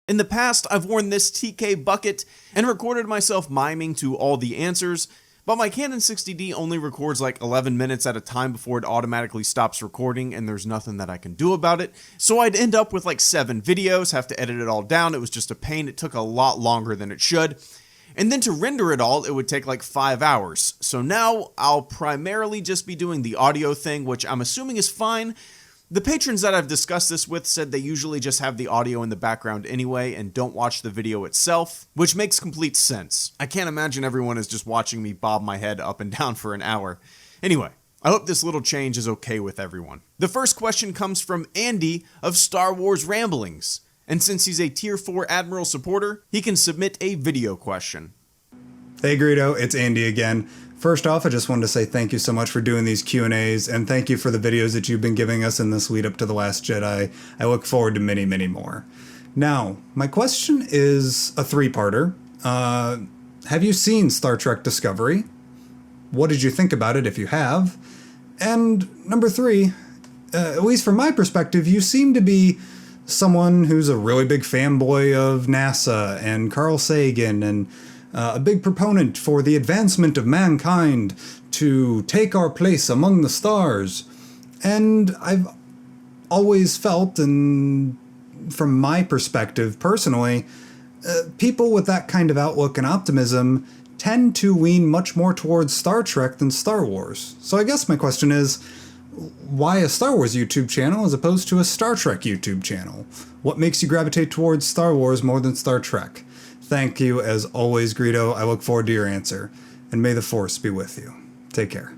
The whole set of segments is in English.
In the past, I've worn this TK bucket and recorded myself miming to all the answers, but my Canon 60D only records like 11 minutes at a time before it automatically stops recording, and there's nothing that I can do about it. So I'd end up with like 7 videos, have to edit it all down. It was just a pain. It took a lot longer than it should. And then to render it all, it would take like 5 hours. So now I'll primarily just be doing the audio thing, which I'm assuming is fine. The patrons that I've discussed this with said they usually just have the audio in the background anyway and don't watch the video itself, which makes complete sense. I can't imagine everyone is just watching me bob my head up and down for an hour. Anyway, I hope this little change is okay with everyone. The first question comes from Andy of Star Wars Ramblings, and since he's a Tier 4 Admiral supporter, he can submit a video question. Hey Greedo, it's Andy again. First off, I just wanted to say thank you so much for doing these Q&As, and thank you for the videos that you've been giving us in this lead up to The Last Jedi. I look forward to many, many more. Now, my question is a 3-parter. Have you seen Star Trek Discovery? What did you think about it if you have? And number 3, at least from my perspective, you seem to be someone who's a really big fanboy of NASA and Carl Sagan and a big proponent for the advancement of mankind to take our place among the stars. And I've always felt, and from my perspective personally, people with that kind of outlook and optimism tend to lean much more towards Star Trek than Star Wars. So I guess my question is, why a Star Wars YouTube channel as opposed to a Star Trek YouTube channel? What makes you gravitate towards Star Wars more than Star Trek? Thank you, as always, Greedo. I look forward to your answer, and may the Force be with you. Take care.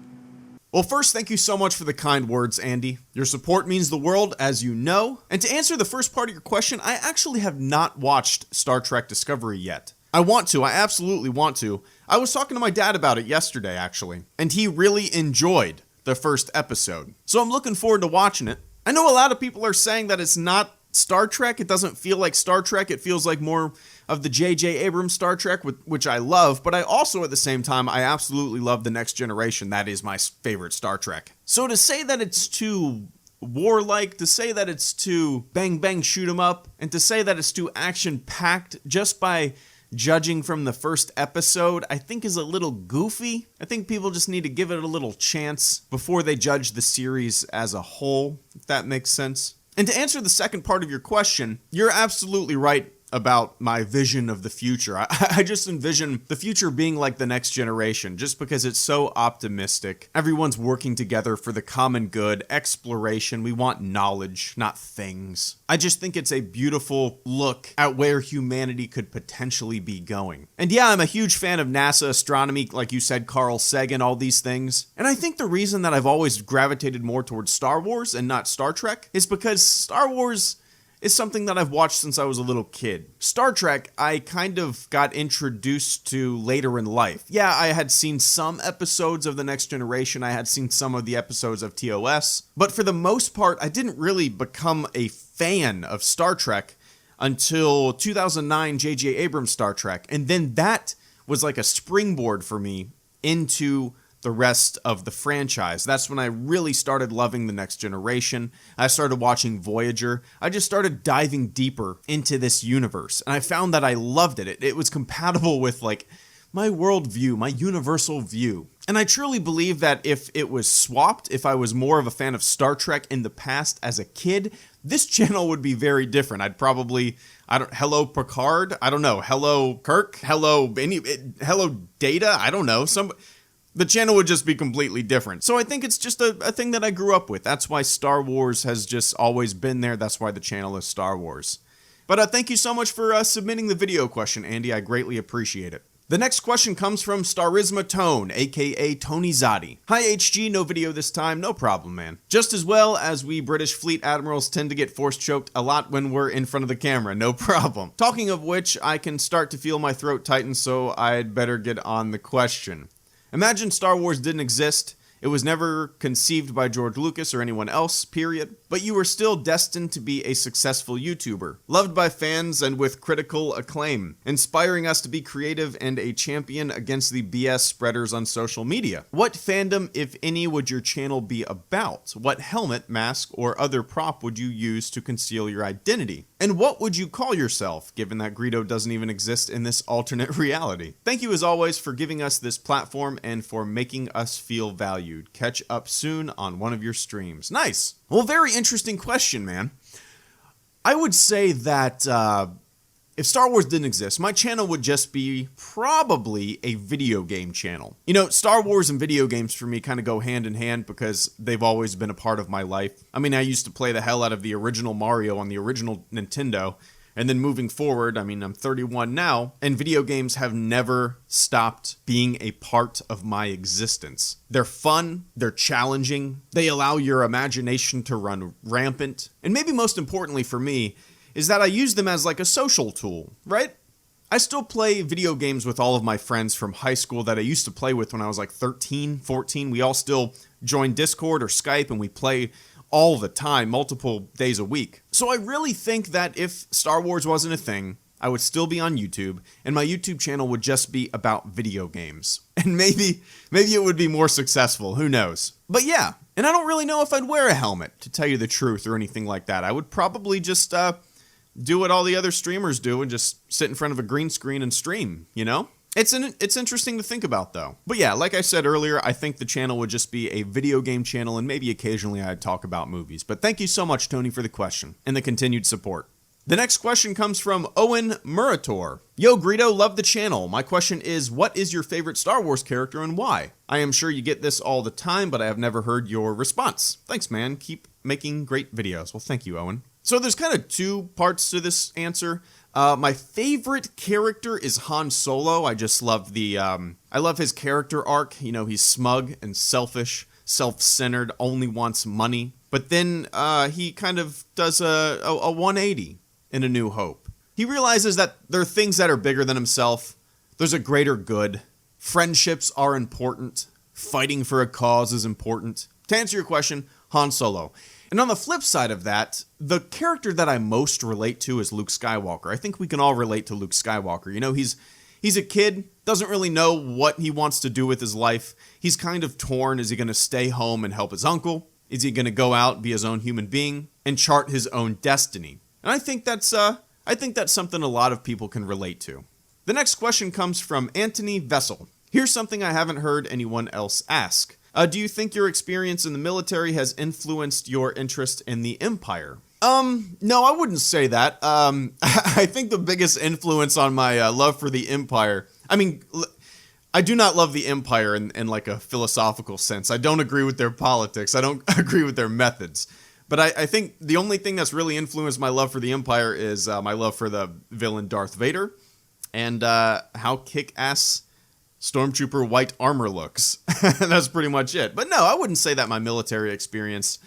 Well, first, thank you so much for the kind words, Andy. Your support means the world, as you know. And to answer the first part of your question, I actually have not watched Star Trek Discovery yet. I want to. I absolutely want to. I was talking to my dad about it yesterday, actually, and he really enjoyed the first episode. So I'm looking forward to watching it. I know a lot of people are saying that it's not Star Trek. It doesn't feel like Star Trek. It feels like more of the J.J. Abrams Star Trek, which I love, but I also, at the same time, I absolutely love The Next Generation. That is my favorite Star Trek. So to say that it's too warlike, to say that it's too bang bang shoot 'em up, and to say that it's too action-packed just by judging from the first episode, I think is a little goofy. I think people just need to give it a little chance before they judge the series as a whole, if that makes sense. And to answer the second part of your question, you're absolutely right about my vision of the future. I just envision the future being like The Next Generation, just because it's so optimistic. Everyone's working together for the common good, exploration. We want knowledge, not things. I just think it's a beautiful look at where humanity could potentially be going. And yeah, I'm a huge fan of NASA, astronomy, like you said, Carl Sagan, all these things. And I think the reason that I've always gravitated more towards Star Wars and not Star Trek is because Star Wars is something that I've watched since I was a little kid. Star Trek, I kind of got introduced to later in life. Yeah, I had seen some episodes of The Next Generation, I had seen some of the episodes of TOS, but for the most part, I didn't really become a fan of Star Trek until 2009 J.J. Abrams Star Trek, and then that was like a springboard for me into the rest of the franchise. That's when I really started loving The Next Generation. I started watching Voyager. I just started diving deeper into this universe, and I found that I loved it. It was compatible with like my worldview, my universal view. And I truly believe that if it was swapped, if I was more of a fan of Star Trek in the past as a kid, this channel would be very different. I'd probably, hello Picard, I don't know, hello Kirk, hello Data, I don't know, the channel would just be completely different. So I think it's just a thing that I grew up with. That's why Star Wars has just always been there. That's why the channel is Star Wars. But thank you so much for submitting the video question, Andy. I greatly appreciate it. The next question comes from Starisma Tone, aka Tony Zotti. Hi HG, no video this time, no problem man. Just as well as we British fleet admirals tend to get force choked a lot when we're in front of the camera, no problem. Talking of which, I can start to feel my throat tighten, so I'd better get on the question. Imagine Star Wars didn't exist, it was never conceived by George Lucas or anyone else, period, but you were still destined to be a successful YouTuber, loved by fans and with critical acclaim, inspiring us to be creative and a champion against the BS spreaders on social media. What fandom, if any, would your channel be about? What helmet, mask, or other prop would you use to conceal your identity? And what would you call yourself, given that Greedo doesn't even exist in this alternate reality? Thank you as always for giving us this platform and for making us feel valued. Catch up soon on one of your streams. Nice. Well, very interesting question, man. I would say that if Star Wars didn't exist, my channel would just be probably a video game channel. You know, Star Wars and video games for me kind of go hand in hand because they've always been a part of my life. I mean, I used to play the hell out of the original Mario on the original Nintendo, and then moving forward, I mean, I'm 31 now, and video games have never stopped being a part of my existence. They're fun, they're challenging, they allow your imagination to run rampant, and maybe most importantly for me, is that I use them as like a social tool, right? I still play video games with all of my friends from high school that I used to play with when I was like 13, 14. We all still join Discord or Skype and we play all the time, multiple days a week. So I really think that if Star Wars wasn't a thing, I would still be on YouTube, and my YouTube channel would just be about video games. And maybe it would be more successful, who knows? But yeah, and I don't really know if I'd wear a helmet, to tell you the truth, or anything like that. I would probably just, do what all the other streamers do and just sit in front of a green screen and stream, you know? It's interesting to think about, though. But yeah, like I said earlier, I think the channel would just be a video game channel, and maybe occasionally I'd talk about movies. But thank you so much, Tony, for the question and the continued support. The next question comes from Owen Murator. Yo, Greedo, love the channel. My question is, what is your favorite Star Wars character and why? I am sure you get this all the time, but I have never heard your response. Thanks, man. Keep making great videos. Well, thank you, Owen. So there's kind of two parts to this answer. My favorite character is Han Solo. I just love I love his character arc. You know, he's smug and selfish, self-centered, only wants money. But then he kind of does a 180 in A New Hope. He realizes that there are things that are bigger than himself. There's a greater good. Friendships are important. Fighting for a cause is important. To answer your question, Han Solo. And on the flip side of that, the character that I most relate to is Luke Skywalker. I think we can all relate to Luke Skywalker. You know, he's a kid, doesn't really know what he wants to do with his life. He's kind of torn. Is he going to stay home and help his uncle? Is he going to go out, be his own human being, and chart his own destiny? And I think that's something a lot of people can relate to. The next question comes from Anthony Vessel. Here's something I haven't heard anyone else ask. Do you think your experience in the military has influenced your interest in the Empire? No, I wouldn't say that. I think the biggest influence on my love for the Empire, I mean, I do not love the Empire in like a philosophical sense. I don't agree with their politics. I don't agree with their methods. But I think the only thing that's really influenced my love for the Empire is my love for the villain Darth Vader and how kick-ass Stormtrooper white armor looks. That's pretty much it. But no, I wouldn't say that my military experience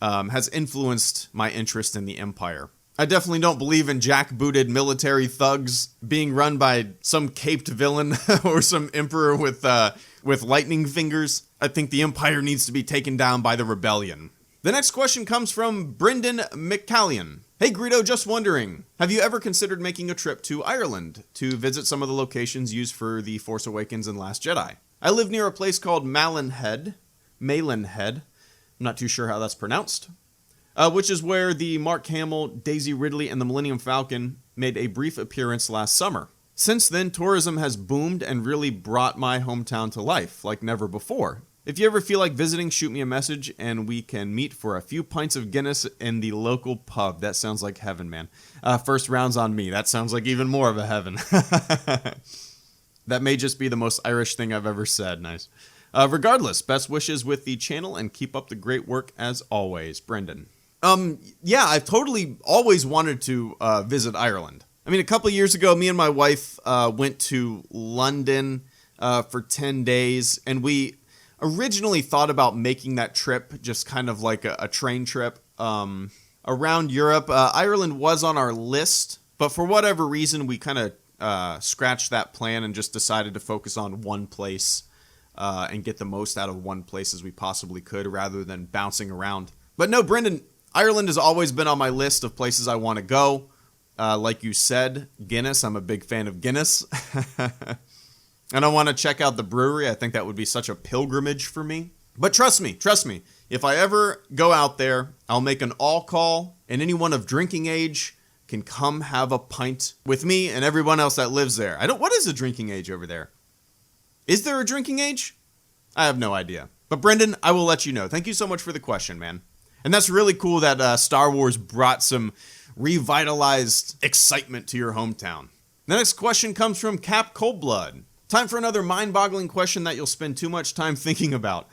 has influenced my interest in the Empire. I definitely don't believe in jackbooted military thugs being run by some caped villain or some emperor with lightning fingers. I think the Empire needs to be taken down by the rebellion. The next question comes from Brendan McCallion. Hey Greedo, just wondering, have you ever considered making a trip to Ireland to visit some of the locations used for The Force Awakens and Last Jedi? I live near a place called Malinhead. I'm not too sure how that's pronounced. Which is where the Mark Hamill, Daisy Ridley, and the Millennium Falcon made a brief appearance last summer. Since then, tourism has boomed and really brought my hometown to life like never before. If you ever feel like visiting, shoot me a message and we can meet for a few pints of Guinness in the local pub. That sounds like heaven, man. First round's on me. That sounds like even more of a heaven. That may just be the most Irish thing I've ever said. Nice. Regardless, best wishes with the channel and keep up the great work as always, Brendan. Yeah, I've totally always wanted to visit Ireland. I mean, a couple years ago, me and my wife went to London for 10 days, and we originally thought about making that trip just kind of like a train trip around Europe. Ireland was on our list, but for whatever reason, we kind of scratched that plan and just decided to focus on one place and get the most out of one place as we possibly could rather than bouncing around. But no, Brendan, Ireland has always been on my list of places I want to go. Like you said, Guinness. I'm a big fan of Guinness. And I want to check out the brewery. I think that would be such a pilgrimage for me. But trust me, if I ever go out there, I'll make an all call, and anyone of drinking age can come have a pint with me and everyone else that lives there. What is the drinking age over there? Is there a drinking age? I have no idea. But Brendan, I will let you know. Thank you so much for the question, man. And that's really cool that Star Wars brought some revitalized excitement to your hometown. The next question comes from Cap Coldblood. Time for another mind-boggling question that you'll spend too much time thinking about.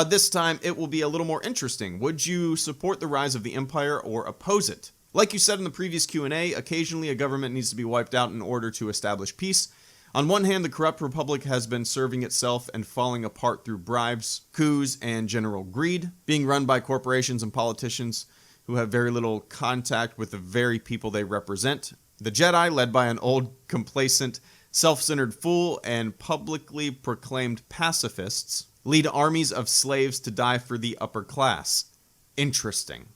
This time, it will be a little more interesting. Would you support the rise of the Empire or oppose it? Like you said in the previous Q&A, occasionally a government needs to be wiped out in order to establish peace. On one hand, the corrupt republic has been serving itself and falling apart through bribes, coups, and general greed, being run by corporations and politicians who have very little contact with the very people they represent. The Jedi, led by an old, complacent, self-centered fool and publicly proclaimed pacifists, lead armies of slaves to die for the upper class. Interesting.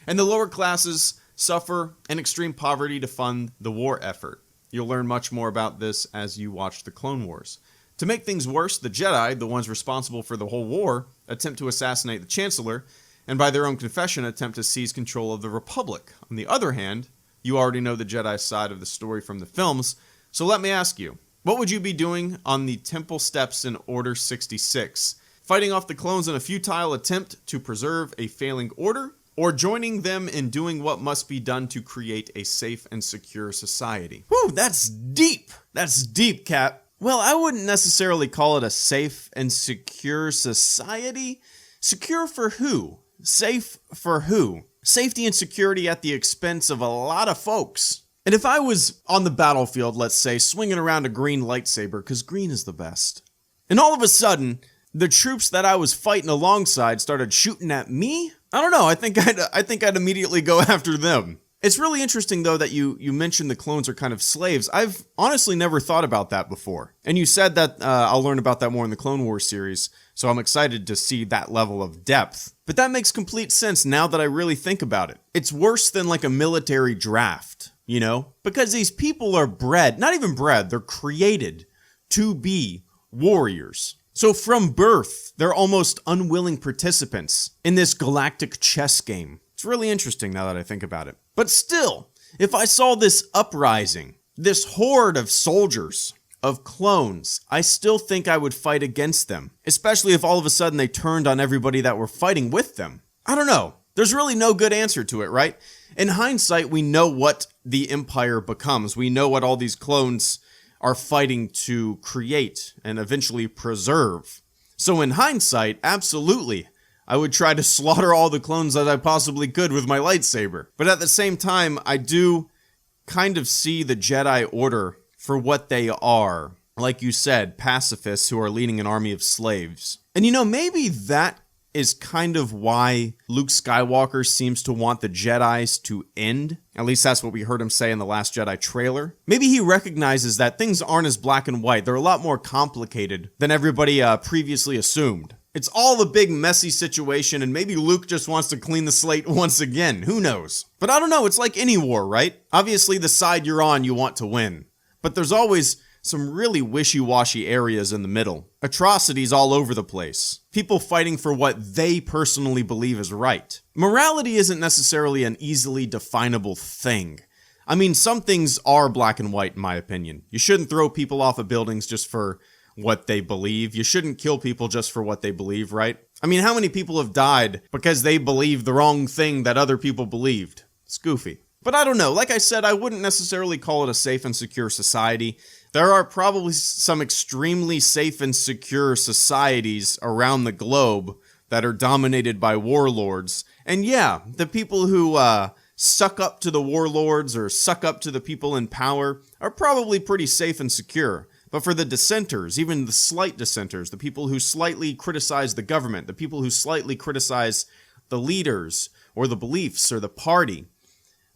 And the lower classes suffer in extreme poverty to fund the war effort. You'll learn much more about this as you watch the Clone Wars. To make things worse, the Jedi, the ones responsible for the whole war, attempt to assassinate the Chancellor, and by their own confession attempt to seize control of the Republic. On the other hand, you already know the Jedi side of the story from the films, so let me ask you, what would you be doing on the temple steps in Order 66? Fighting off the clones in a futile attempt to preserve a failing order? Or joining them in doing what must be done to create a safe and secure society? Whew, that's deep. That's deep, Cap. Well, I wouldn't necessarily call it a safe and secure society. Secure for who? Safe for who? Safety and security at the expense of a lot of folks. And if I was on the battlefield, let's say, swinging around a green lightsaber, because green is the best, and all of a sudden, the troops that I was fighting alongside started shooting at me, I don't know, I think I'd immediately go after them. It's really interesting, though, that you mentioned the clones are kind of slaves. I've honestly never thought about that before. And you said that I'll learn about that more in the Clone Wars series, so I'm excited to see that level of depth. But that makes complete sense now that I really think about it. It's worse than like a military draft, you know? Because these people are bred, not even bred, they're created to be warriors. So from birth, they're almost unwilling participants in this galactic chess game. It's really interesting now that I think about it. But still, if I saw this uprising, this horde of soldiers, of clones, I still think I would fight against them. Especially if all of a sudden they turned on everybody that were fighting with them. I don't know. There's really no good answer to it, right? In hindsight, we know what the Empire becomes. We know what all these clones are fighting to create and eventually preserve. So in hindsight, absolutely, I would try to slaughter all the clones that I possibly could with my lightsaber. But at the same time, I do kind of see the Jedi Order for what they are. Like you said, pacifists who are leading an army of slaves. And you know, maybe that is kind of why Luke Skywalker seems to want the Jedis to end. At least that's what we heard him say in the Last Jedi trailer. Maybe he recognizes that things aren't as black and white. They're a lot more complicated than everybody previously assumed. It's all a big messy situation, and maybe Luke just wants to clean the slate once again. Who knows? But I don't know. It's like any war, right? Obviously, the side you're on, you want to win. But there's always some really wishy-washy areas in the middle. Atrocities all over the place. People fighting for what they personally believe is right. Morality isn't necessarily an easily definable thing. I mean, some things are black and white in my opinion. You shouldn't throw people off of buildings just for what they believe. You shouldn't kill people just for what they believe, right? I mean, how many people have died because they believed the wrong thing that other people believed? It's goofy. But I don't know. Like I said, I wouldn't necessarily call it a safe and secure society. There are probably some extremely safe and secure societies around the globe that are dominated by warlords. And yeah, the people who suck up to the warlords or suck up to the people in power are probably pretty safe and secure. But for the dissenters, even the slight dissenters, the people who slightly criticize the government, the people who slightly criticize the leaders or the beliefs or the party,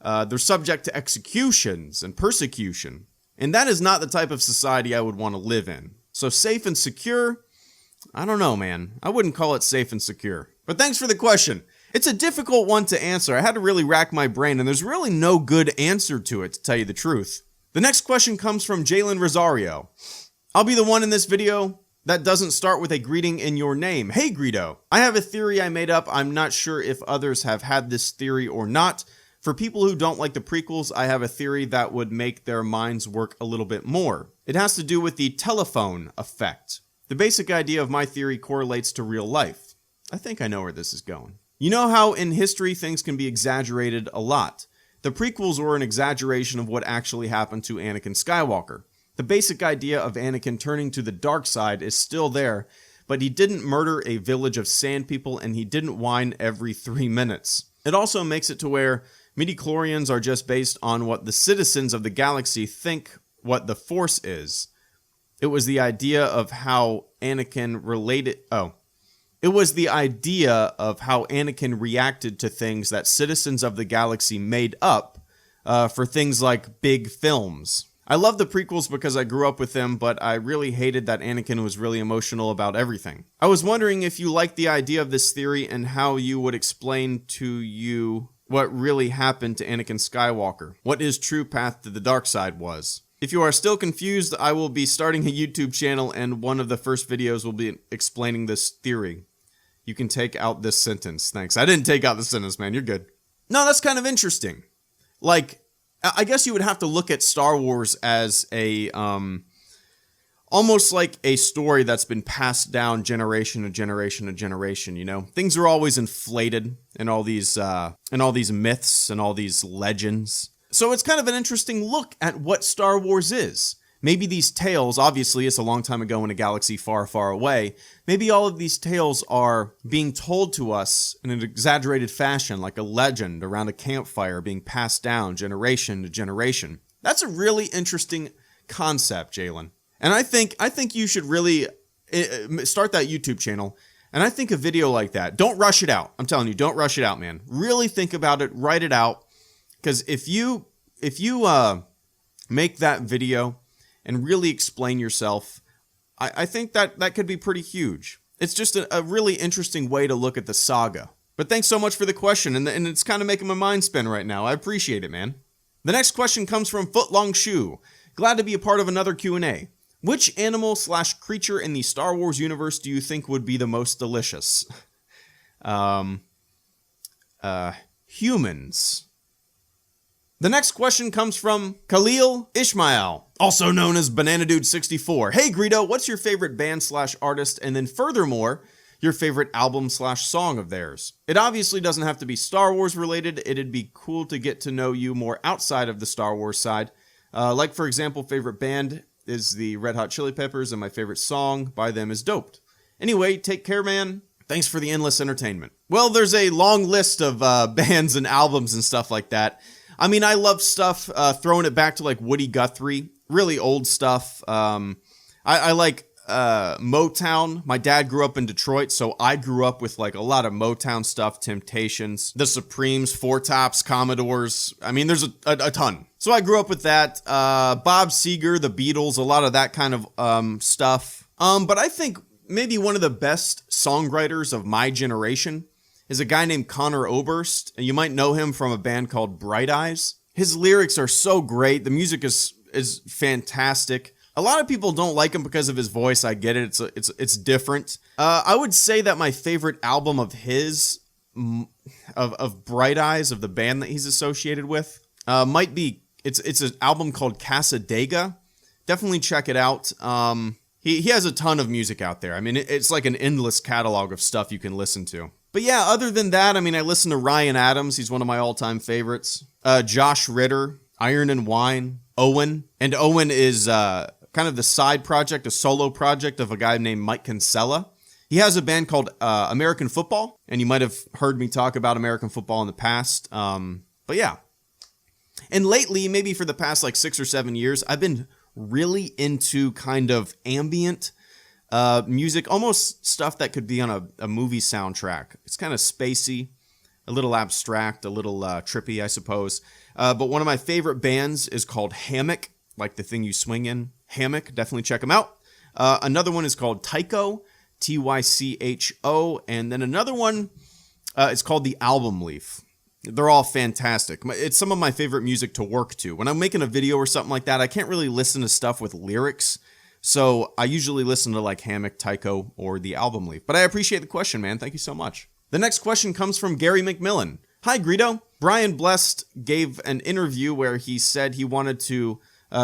they're subject to executions and persecution. And that is not the type of society I would want to live in. So safe and secure? I don't know, man. I wouldn't call it safe and secure. But thanks for the question. It's a difficult one to answer. I had to really rack my brain, and there's really no good answer to it, to tell you the truth. The next question comes from Jalen Rosario. I'll be the one in this video that doesn't start with a greeting in your name. Hey, Greedo. I have a theory I made up. I'm not sure if others have had this theory or not, For people who don't like the prequels, I have a theory that would make their minds work a little bit more. It has to do with the telephone effect. The basic idea of my theory correlates to real life. I think I know where this is going. You know how in history things can be exaggerated a lot. The prequels were an exaggeration of what actually happened to Anakin Skywalker. The basic idea of Anakin turning to the dark side is still there, but he didn't murder a village of sand people and he didn't whine every 3 minutes. It also makes it to where midichlorians are just based on what the citizens of the galaxy think what the Force is. It was the idea of how Anakin reacted to things that citizens of the galaxy made up for things like big films. I love the prequels because I grew up with them, but I really hated that Anakin was really emotional about everything. I was wondering if you liked the idea of this theory and how you would explain to you what really happened to Anakin Skywalker, what his true path to the dark side was. If you are still confused, I will be starting a YouTube channel and one of the first videos will be explaining this theory. You can take out this sentence. Thanks. I didn't take out the sentence, man. You're good. No, that's kind of interesting. Like, I guess you would have to look at Star Wars as a, almost like a story that's been passed down generation to generation to generation, you know? Things are always inflated in all these myths and all these legends. So it's kind of an interesting look at what Star Wars is. Maybe these tales, obviously it's a long time ago in a galaxy far, far away, maybe all of these tales are being told to us in an exaggerated fashion, like a legend around a campfire being passed down generation to generation. That's a really interesting concept, Jalen. And I think you should really start that YouTube channel. And I think a video like that, don't rush it out. I'm telling you, don't rush it out, man. Really think about it, write it out. Because if you make that video and really explain yourself, I think that could be pretty huge. It's just a really interesting way to look at the saga. But thanks so much for the question, and it's kind of making my mind spin right now. I appreciate it, man. The next question comes from Footlong Shoe. Glad to be a part of another Q&A. Which animal/creature in the Star Wars universe do you think would be the most delicious? Humans. The next question comes from Khalil Ishmael, also known as Banana Dude 64. Hey Greedo, what's your favorite band/artist? And then furthermore, your favorite album/song of theirs? It obviously doesn't have to be Star Wars related. It'd be cool to get to know you more outside of the Star Wars side. Like for example, favorite band is the Red Hot Chili Peppers and my favorite song by them is Doped. Anyway, take care, man. Thanks for the endless entertainment. Well, there's a long list of bands and albums and stuff like that. I mean, I love stuff, throwing it back to like Woody Guthrie, really old stuff. I like Motown. My dad grew up in Detroit, so I grew up with like a lot of Motown stuff, Temptations, The Supremes, Four Tops, Commodores. I mean, there's a ton. So I grew up with that. Bob Seger, The Beatles, a lot of that kind of stuff. But I think maybe one of the best songwriters of my generation is a guy named Connor Oberst, and you might know him from a band called Bright Eyes. His lyrics are so great. The music is fantastic. A lot of people don't like him because of his voice. I get it. It's different. I would say that my favorite album of his, of Bright Eyes, of the band that he's associated with, might be, it's an album called Casadega. Definitely check it out. He has a ton of music out there. I mean, it's like an endless catalog of stuff you can listen to. But yeah, other than that, I mean, I listen to Ryan Adams. He's one of my all-time favorites. Josh Ritter, Iron and Wine, Owen. And Owen is kind of the side project, a solo project of a guy named Mike Kinsella. He has a band called American Football, and you might have heard me talk about American football in the past. But yeah. And lately, maybe for the past like 6 or 7 years, I've been really into kind of ambient music, almost stuff that could be on a movie soundtrack. It's kind of spacey, a little abstract, a little trippy, I suppose. But one of my favorite bands is called Hammock, like the thing you swing in. Hammock, definitely check them out. Another one is called Tycho, Tycho, and then another one is called The Album Leaf. They're all fantastic. It's some of my favorite music to work to. When I'm making a video or something like that, I can't really listen to stuff with lyrics. So I usually listen to like Hammock, Tycho, or The Album Leaf. But I appreciate the question, man. Thank you so much. The next question comes from Gary McMillan. Hi, Greedo. Brian Blessed gave an interview where he said he wanted to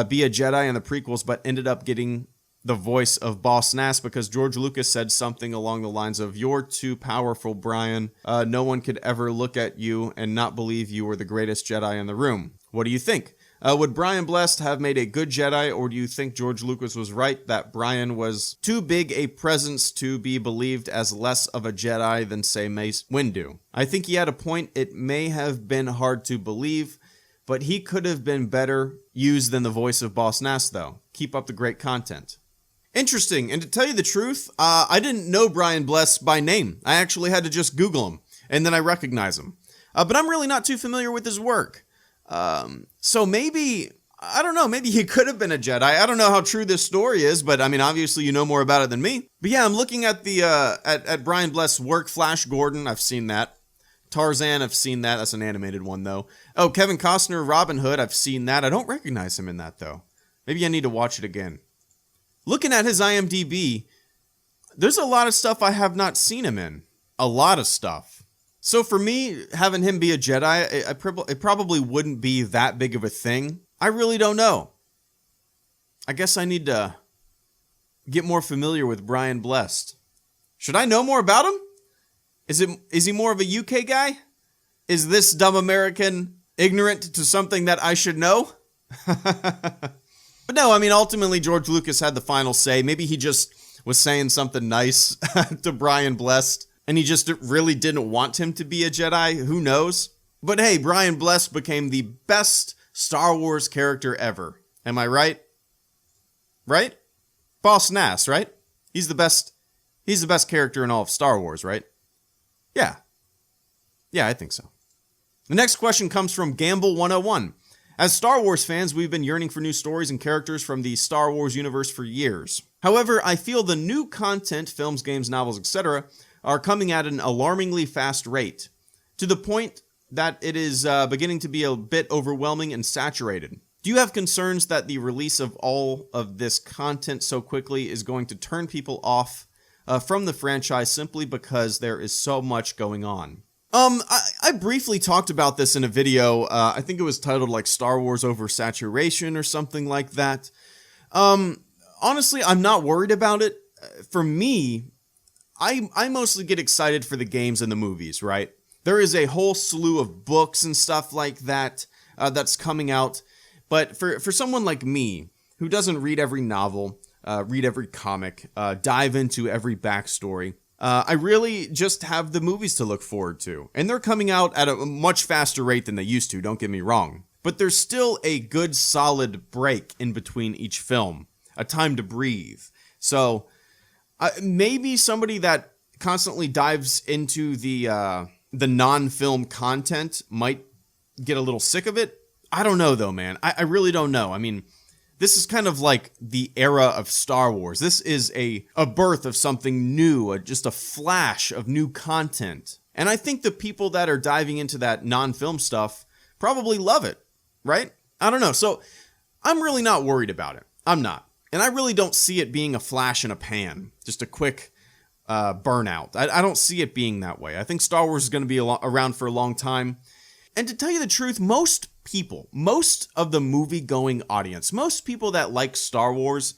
be a Jedi in the prequels, but ended up getting the voice of Boss Nass because George Lucas said something along the lines of, "You're too powerful, Brian. No one could ever look at you and not believe you were the greatest Jedi in the room." What do you think? Would Brian Blessed have made a good Jedi, or do you think George Lucas was right that Brian was too big a presence to be believed as less of a Jedi than, say, Mace Windu? I think he had a point. It may have been hard to believe, but he could have been better used than the voice of Boss Nass, though. Keep up the great content. Interesting, and to tell you the truth, I didn't know Brian Blessed by name. I actually had to just Google him, and then I recognize him. But I'm really not too familiar with his work. So maybe, I don't know, maybe he could have been a Jedi. I don't know how true this story is, but I mean, obviously you know more about it than me. But yeah, I'm looking at the, at Brian Bless's work. Flash Gordon, I've seen that. Tarzan, I've seen that. That's an animated one, though. Oh, Kevin Costner, Robin Hood, I've seen that. I don't recognize him in that, though. Maybe I need to watch it again. Looking at his IMDb, there's a lot of stuff I have not seen him in. A lot of stuff. So for me, having him be a Jedi, it probably wouldn't be that big of a thing. I really don't know. I guess I need to get more familiar with Brian Blessed. Should I know more about him? Is he more of a UK guy? Is this dumb American ignorant to something that I should know? But no, I mean, ultimately, George Lucas had the final say. Maybe he just was saying something nice to Brian Blessed, and he just really didn't want him to be a Jedi. Who knows? But hey, Brian Blessed became the best Star Wars character ever. Am I right? Right? Boss Nass, right? He's the best character in all of Star Wars, right? Yeah. Yeah, I think so. The next question comes from Gamble 101. As Star Wars fans, we've been yearning for new stories and characters from the Star Wars universe for years. However, I feel the new content, films, games, novels, etc., are coming at an alarmingly fast rate, to the point that it is beginning to be a bit overwhelming and saturated. Do you have concerns that the release of all of this content so quickly is going to turn people off from the franchise simply because there is so much going on? I briefly talked about this in a video. I think it was titled like Star Wars Oversaturation or something like that. Honestly, I'm not worried about it. For me, I mostly get excited for the games and the movies, right? There is a whole slew of books and stuff like that that's coming out. But for someone like me, who doesn't read every novel, read every comic, dive into every backstory, I really just have the movies to look forward to. And they're coming out at a much faster rate than they used to, don't get me wrong. But there's still a good solid break in between each film, a time to breathe. So maybe somebody that constantly dives into the non-film content might get a little sick of it. I don't know though, man. I really don't know. I mean, this is kind of like the era of Star Wars. This is a birth of something new, just a flash of new content. And I think the people that are diving into that non-film stuff probably love it, right? I don't know. So I'm really not worried about it. I'm not. And I really don't see it being a flash in a pan, just a quick burnout. I don't see it being that way. I think Star Wars is going to be around for a long time. And to tell you the truth, most of the movie-going audience, most people that like Star Wars,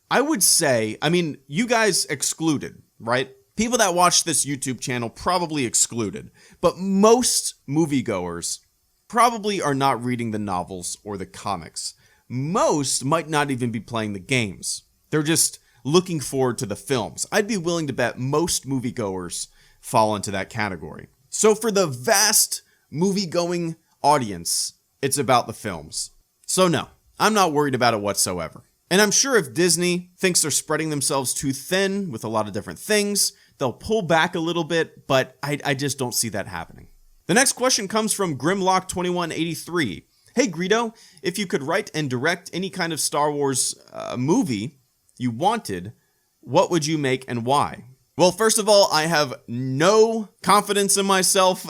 I would say, I mean, you guys excluded, right? People that watch this YouTube channel probably excluded, but most moviegoers probably are not reading the novels or the comics. Most might not even be playing the games. They're just looking forward to the films. I'd be willing to bet most moviegoers fall into that category. So for the vast movie-going audience, it's about the films. So no, I'm not worried about it whatsoever. And I'm sure if Disney thinks they're spreading themselves too thin with a lot of different things, they'll pull back a little bit, but I just don't see that happening. The next question comes from Grimlock2183. Hey Greedo, if you could write and direct any kind of Star Wars movie you wanted, what would you make and why? Well, first of all, I have no confidence in myself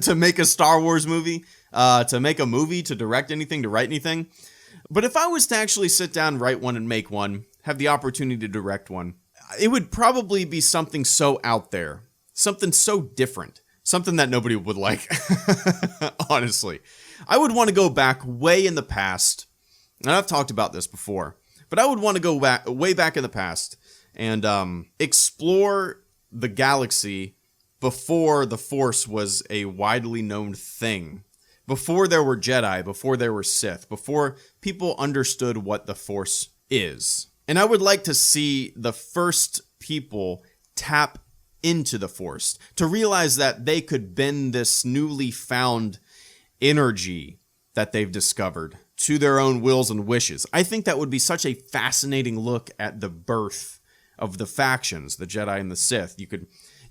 to make a Star Wars movie, to direct anything, to write anything. But if I was to actually sit down, write one, and make one, have the opportunity to direct one, it would probably be something so out there, something so different, Something that nobody would like, honestly. I would want to go back way in the past, and I've talked about this before, but I would want to go back way back in the past and explore the galaxy before the Force was a widely known thing. Before there were Jedi, before there were Sith, before people understood what the Force is. And I would like to see the first people tap into the Force, to realize that they could bend this newly found energy that they've discovered to their own wills and wishes. I think that would be such a fascinating look at the birth of the factions, the Jedi and the Sith. You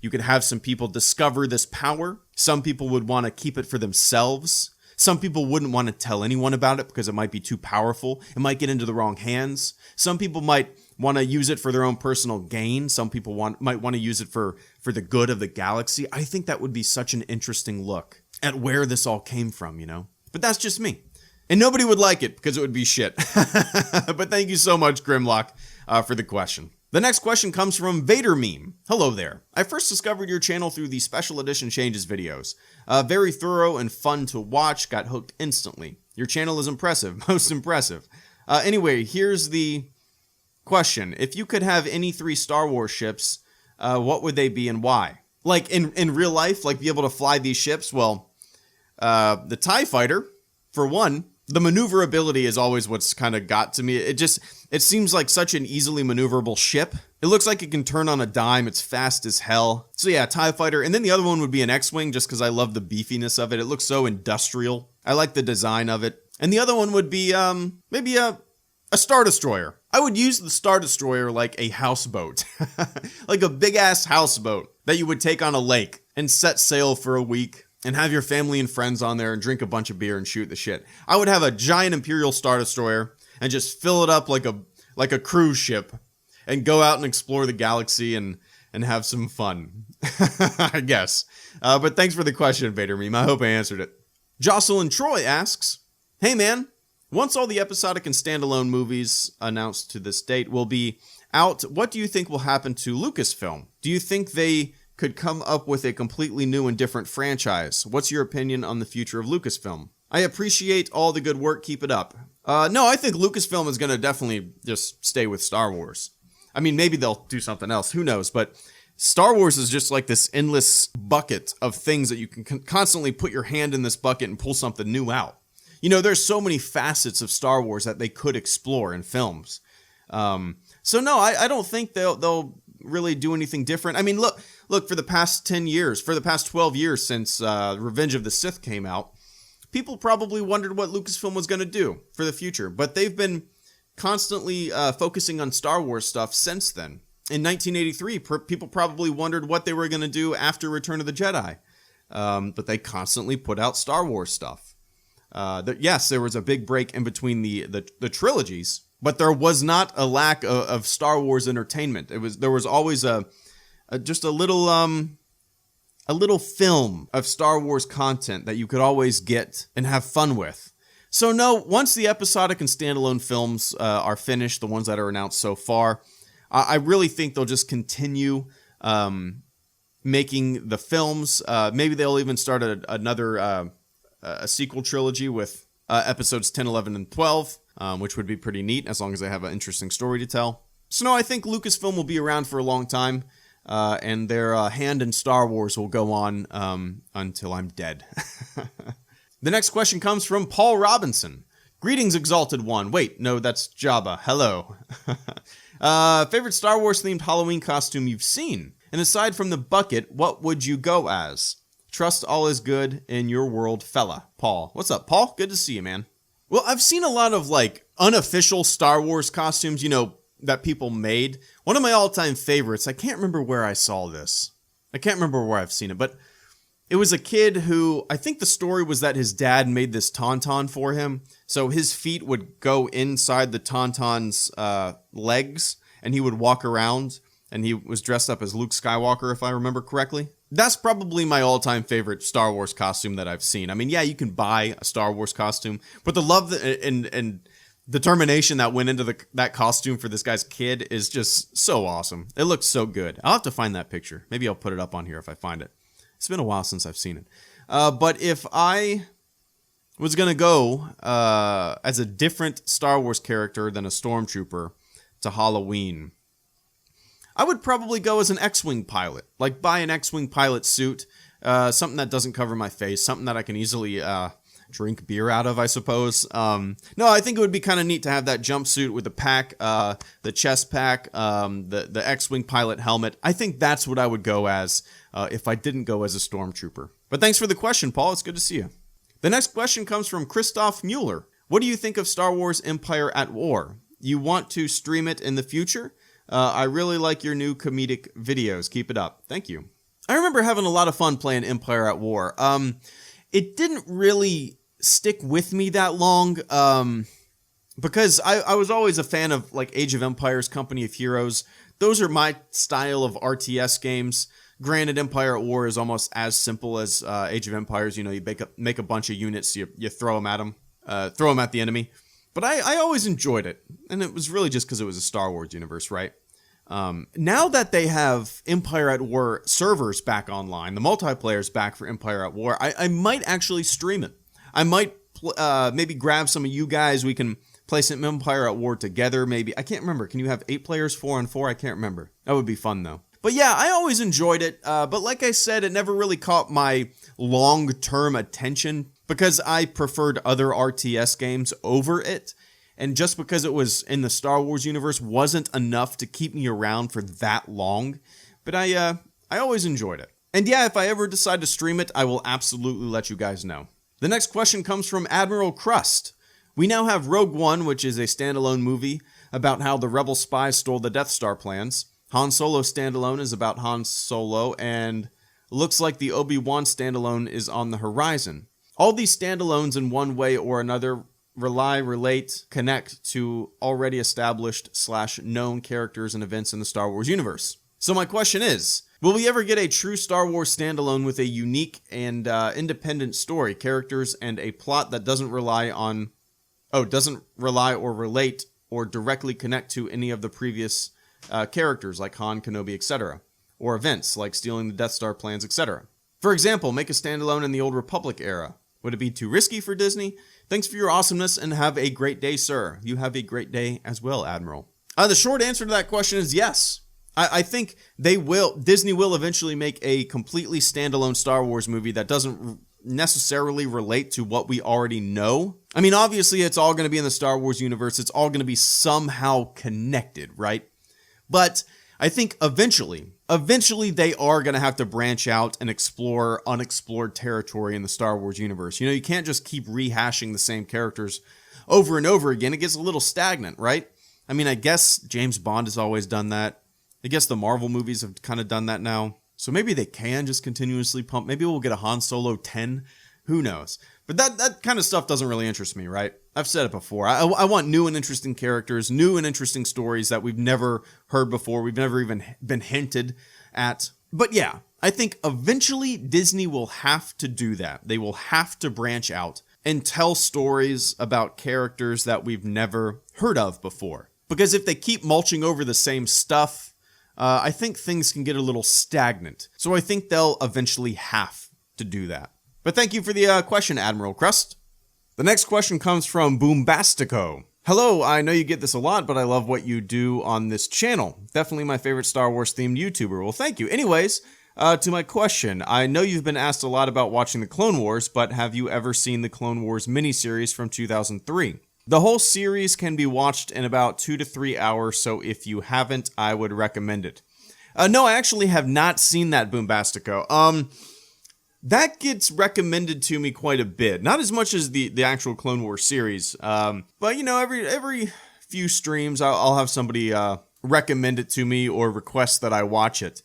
could have some people discover this power. Some people would want to keep it for themselves. Some people wouldn't want to tell anyone about it because it might be too powerful. It might get into the wrong hands. Some people might want to use it for their own personal gain. Some people might want to use it for the good of the galaxy. I think that would be such an interesting look at where this all came from, you know? But that's just me. And nobody would like it because it would be shit. But thank you so much, Grimlock, for the question. The next question comes from Vader Meme. Hello there. I first discovered your channel through the special edition changes videos. Very thorough and fun to watch. Got hooked instantly. Your channel is impressive. Most impressive. Anyway, here's the question. If you could have any 3 Star Wars ships, what would they be and why? Like in real life, like be able to fly these ships? Well, the TIE Fighter, for one. The maneuverability is always what's kind of got to me. It seems like such an easily maneuverable ship. It looks like it can turn on a dime. It's fast as hell. So yeah, TIE Fighter. And then the other one would be an X-Wing just because I love the beefiness of it. It looks so industrial. I like the design of it. And the other one would be maybe a Star Destroyer. I would use the Star Destroyer like a houseboat. Like a big-ass houseboat that you would take on a lake and set sail for a week. And have your family and friends on there and drink a bunch of beer and shoot the shit. I would have a giant Imperial Star Destroyer and just fill it up like a cruise ship and go out and explore the galaxy and have some fun, I guess. But thanks for the question, Vader Meme. I hope I answered it. Jocelyn Troy asks, hey man, once all the episodic and standalone movies announced to this date will be out, what do you think will happen to Lucasfilm? Do you think they could come up with a completely new and different franchise? What's your opinion on the future of Lucasfilm? I appreciate all the good work. Keep it up. No, I think Lucasfilm is going to definitely just stay with Star Wars. I mean, maybe they'll do something else. Who knows? But Star Wars is just like this endless bucket of things that you can constantly put your hand in this bucket and pull something new out. You know, there's so many facets of Star Wars that they could explore in films. So no, I don't think they'll really do anything different. I mean, look, for the past 10 years, for the past 12 years since Revenge of the Sith came out, people probably wondered what Lucasfilm was going to do for the future, but they've been constantly focusing on Star Wars stuff since then. In 1983, people probably wondered what they were going to do after Return of the Jedi, but they constantly put out Star Wars stuff. Yes, there was a big break in between the trilogies, but there was not a lack of Star Wars entertainment. There was always just a little film of Star Wars content that you could always get and have fun with. So no, once the episodic and standalone films are finished, the ones that are announced so far, I really think they'll just continue making the films. Maybe they'll even start another a sequel trilogy with episodes 10, 11, and 12, which would be pretty neat as long as they have an interesting story to tell. So no, I think Lucasfilm will be around for a long time. And their hand in Star Wars will go on until I'm dead. The next question comes from Paul Robinson. Greetings, Exalted One. Wait, no, that's Jabba. Hello. Favorite Star Wars themed Halloween costume you've seen? And aside from the bucket, what would you go as? Trust all is good in your world, fella. Paul. What's up, Paul? Good to see you, man. Well, I've seen a lot of unofficial Star Wars costumes, that people made. One of my all-time favorites, I can't remember where I saw this. I can't remember where I've seen it, but it was a kid who, I think the story was that his dad made this tauntaun for him, so his feet would go inside the tauntaun's legs, and he would walk around, and he was dressed up as Luke Skywalker, if I remember correctly. That's probably my all-time favorite Star Wars costume that I've seen. I mean, yeah, you can buy a Star Wars costume, but the love and determination that went into that costume for this guy's kid is just so awesome. It looks so good. I'll have to find that picture. Maybe I'll put it up on here if I find it. It's been a while since I've seen it. But if I was going to go as a different Star Wars character than a Stormtrooper to Halloween, I would probably go as an X-Wing pilot. Like, buy an X-Wing pilot suit, something that doesn't cover my face, something that I can easily drink beer out of, I suppose. No, I think it would be kind of neat to have that jumpsuit with the pack, the chest pack, the X-Wing pilot helmet. I think that's what I would go as if I didn't go as a Stormtrooper. But thanks for the question, Paul. It's good to see you. The next question comes from Christoph Mueller. What do you think of Star Wars Empire at War? You want to stream it in the future? I really like your new comedic videos. Keep it up. Thank you. I remember having a lot of fun playing Empire at War. It didn't really stick with me that long because I was always a fan of like Age of Empires, Company of Heroes. Those are my style of RTS games. Granted, Empire at War is almost as simple as Age of Empires. You know, you make a bunch of units, you throw them at them, throw them at the enemy. But I always enjoyed it, and it was really just because it was a Star Wars universe, right? Now that they have Empire at War servers back online, the multiplayer's back for Empire at War, I might actually stream it. I might maybe grab some of you guys. We can play some Empire at War together, maybe. I can't remember. Can you have 8 players, 4-on-4? I can't remember. That would be fun, though. But yeah, I always enjoyed it. But like I said, it never really caught my long-term attention because I preferred other RTS games over it. And just because it was in the Star Wars universe wasn't enough to keep me around for that long. But I always enjoyed it. And yeah, if I ever decide to stream it, I will absolutely let you guys know. The next question comes from Admiral Crust. We now have Rogue One, which is a standalone movie about how the rebel spies stole the Death Star plans. Han Solo Standalone is about Han Solo, and looks like the Obi-Wan Standalone is on the horizon. All these standalones in one way or another relate, connect to already established / known characters and events in the Star Wars universe. So my question is, will we ever get a true Star Wars standalone with a unique and independent story, characters, and a plot that doesn't rely or relate or directly connect to any of the previous characters like Han, Kenobi, etc., or events like stealing the Death Star plans, etc.? For example, make a standalone in the Old Republic era. Would it be too risky for Disney? Thanks for your awesomeness and have a great day, sir. You have a great day as well, Admiral. The short answer to that question is yes. I think Disney will eventually make a completely standalone Star Wars movie that doesn't necessarily relate to what we already know. I mean, obviously, it's all going to be in the Star Wars universe. It's all going to be somehow connected, right? But I think eventually they are going to have to branch out and explore unexplored territory in the Star Wars universe. You know, you can't just keep rehashing the same characters over and over again. It gets a little stagnant, right? I mean, I guess James Bond has always done that. I guess the Marvel movies have kind of done that now. So maybe they can just continuously pump. Maybe we'll get a Han Solo 10. Who knows? But that kind of stuff doesn't really interest me, right? I've said it before. I want new and interesting characters, new and interesting stories that we've never heard before. We've never even been hinted at. But yeah, I think eventually Disney will have to do that. They will have to branch out and tell stories about characters that we've never heard of before. Because if they keep mulching over the same stuff, I think things can get a little stagnant. So I think they'll eventually have to do that. But thank you for the question, Admiral Crust. The next question comes from Boombastico. Hello, I know you get this a lot, but I love what you do on this channel. Definitely my favorite Star Wars themed YouTuber. Well, thank you. Anyways, to my question. I know you've been asked a lot about watching the Clone Wars, but have you ever seen the Clone Wars miniseries from 2003? The whole series can be watched in about 2 to 3 hours, so if you haven't, I would recommend it. No, I actually have not seen that, Boombastico. That gets recommended to me quite a bit. Not as much as the actual Clone Wars series, but you know, every few streams, I'll have somebody recommend it to me or request that I watch it.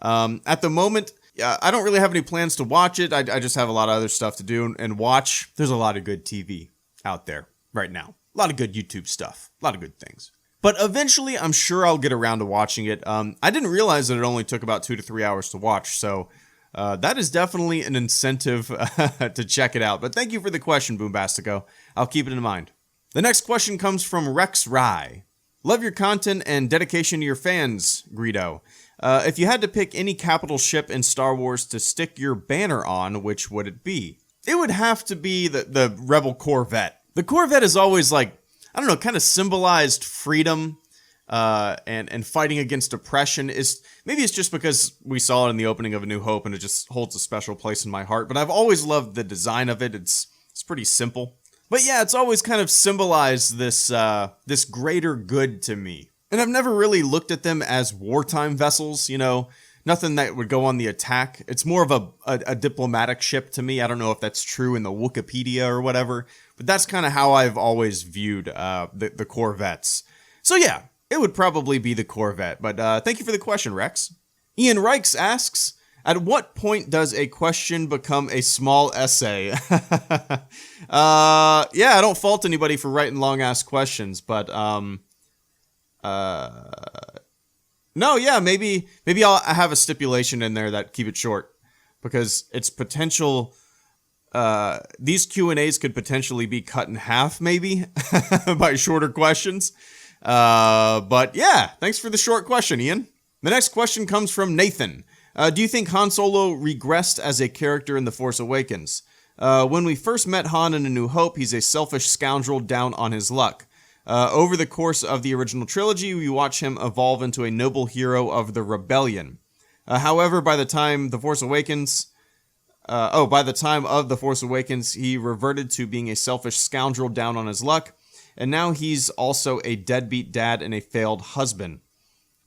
At the moment, I don't really have any plans to watch it. I just have a lot of other stuff to do and watch. There's a lot of good TV out there right now. A lot of good YouTube stuff. A lot of good things. But eventually, I'm sure I'll get around to watching it. I didn't realize that it only took about 2 to 3 hours to watch, so that is definitely an incentive to check it out. But thank you for the question, Boombastico. I'll keep it in mind. The next question comes from Rex Rye. Love your content and dedication to your fans, Greedo. If you had to pick any capital ship in Star Wars to stick your banner on, which would it be? It would have to be the Rebel Corvette. The Corvette is always like, I don't know, kind of symbolized freedom and fighting against oppression. Maybe it's just because we saw it in the opening of A New Hope and it just holds a special place in my heart, but I've always loved the design of it. It's pretty simple. But yeah, it's always kind of symbolized this greater good to me. And I've never really looked at them as wartime vessels, nothing that would go on the attack. It's more of a diplomatic ship to me. I don't know if that's true in the Wikipedia or whatever, but that's kind of how I've always viewed the Corvettes. So yeah, it would probably be the Corvette. But thank you for the question, Rex. Ian Reichs asks, at what point does a question become a small essay? Yeah, I don't fault anybody for writing long-ass questions, but no, yeah, maybe I'll have a stipulation in there that keep it short, because it's potential. These Q&As could potentially be cut in half, maybe by shorter questions. But yeah, thanks for the short question, Ian. The next question comes from Nathan. Do you think Han Solo regressed as a character in The Force Awakens? When we first met Han in A New Hope, he's a selfish scoundrel down on his luck. Over the course of the original trilogy, we watch him evolve into a noble hero of the rebellion. However, by the time of The Force Awakens, he reverted to being a selfish scoundrel down on his luck, and now he's also a deadbeat dad and a failed husband.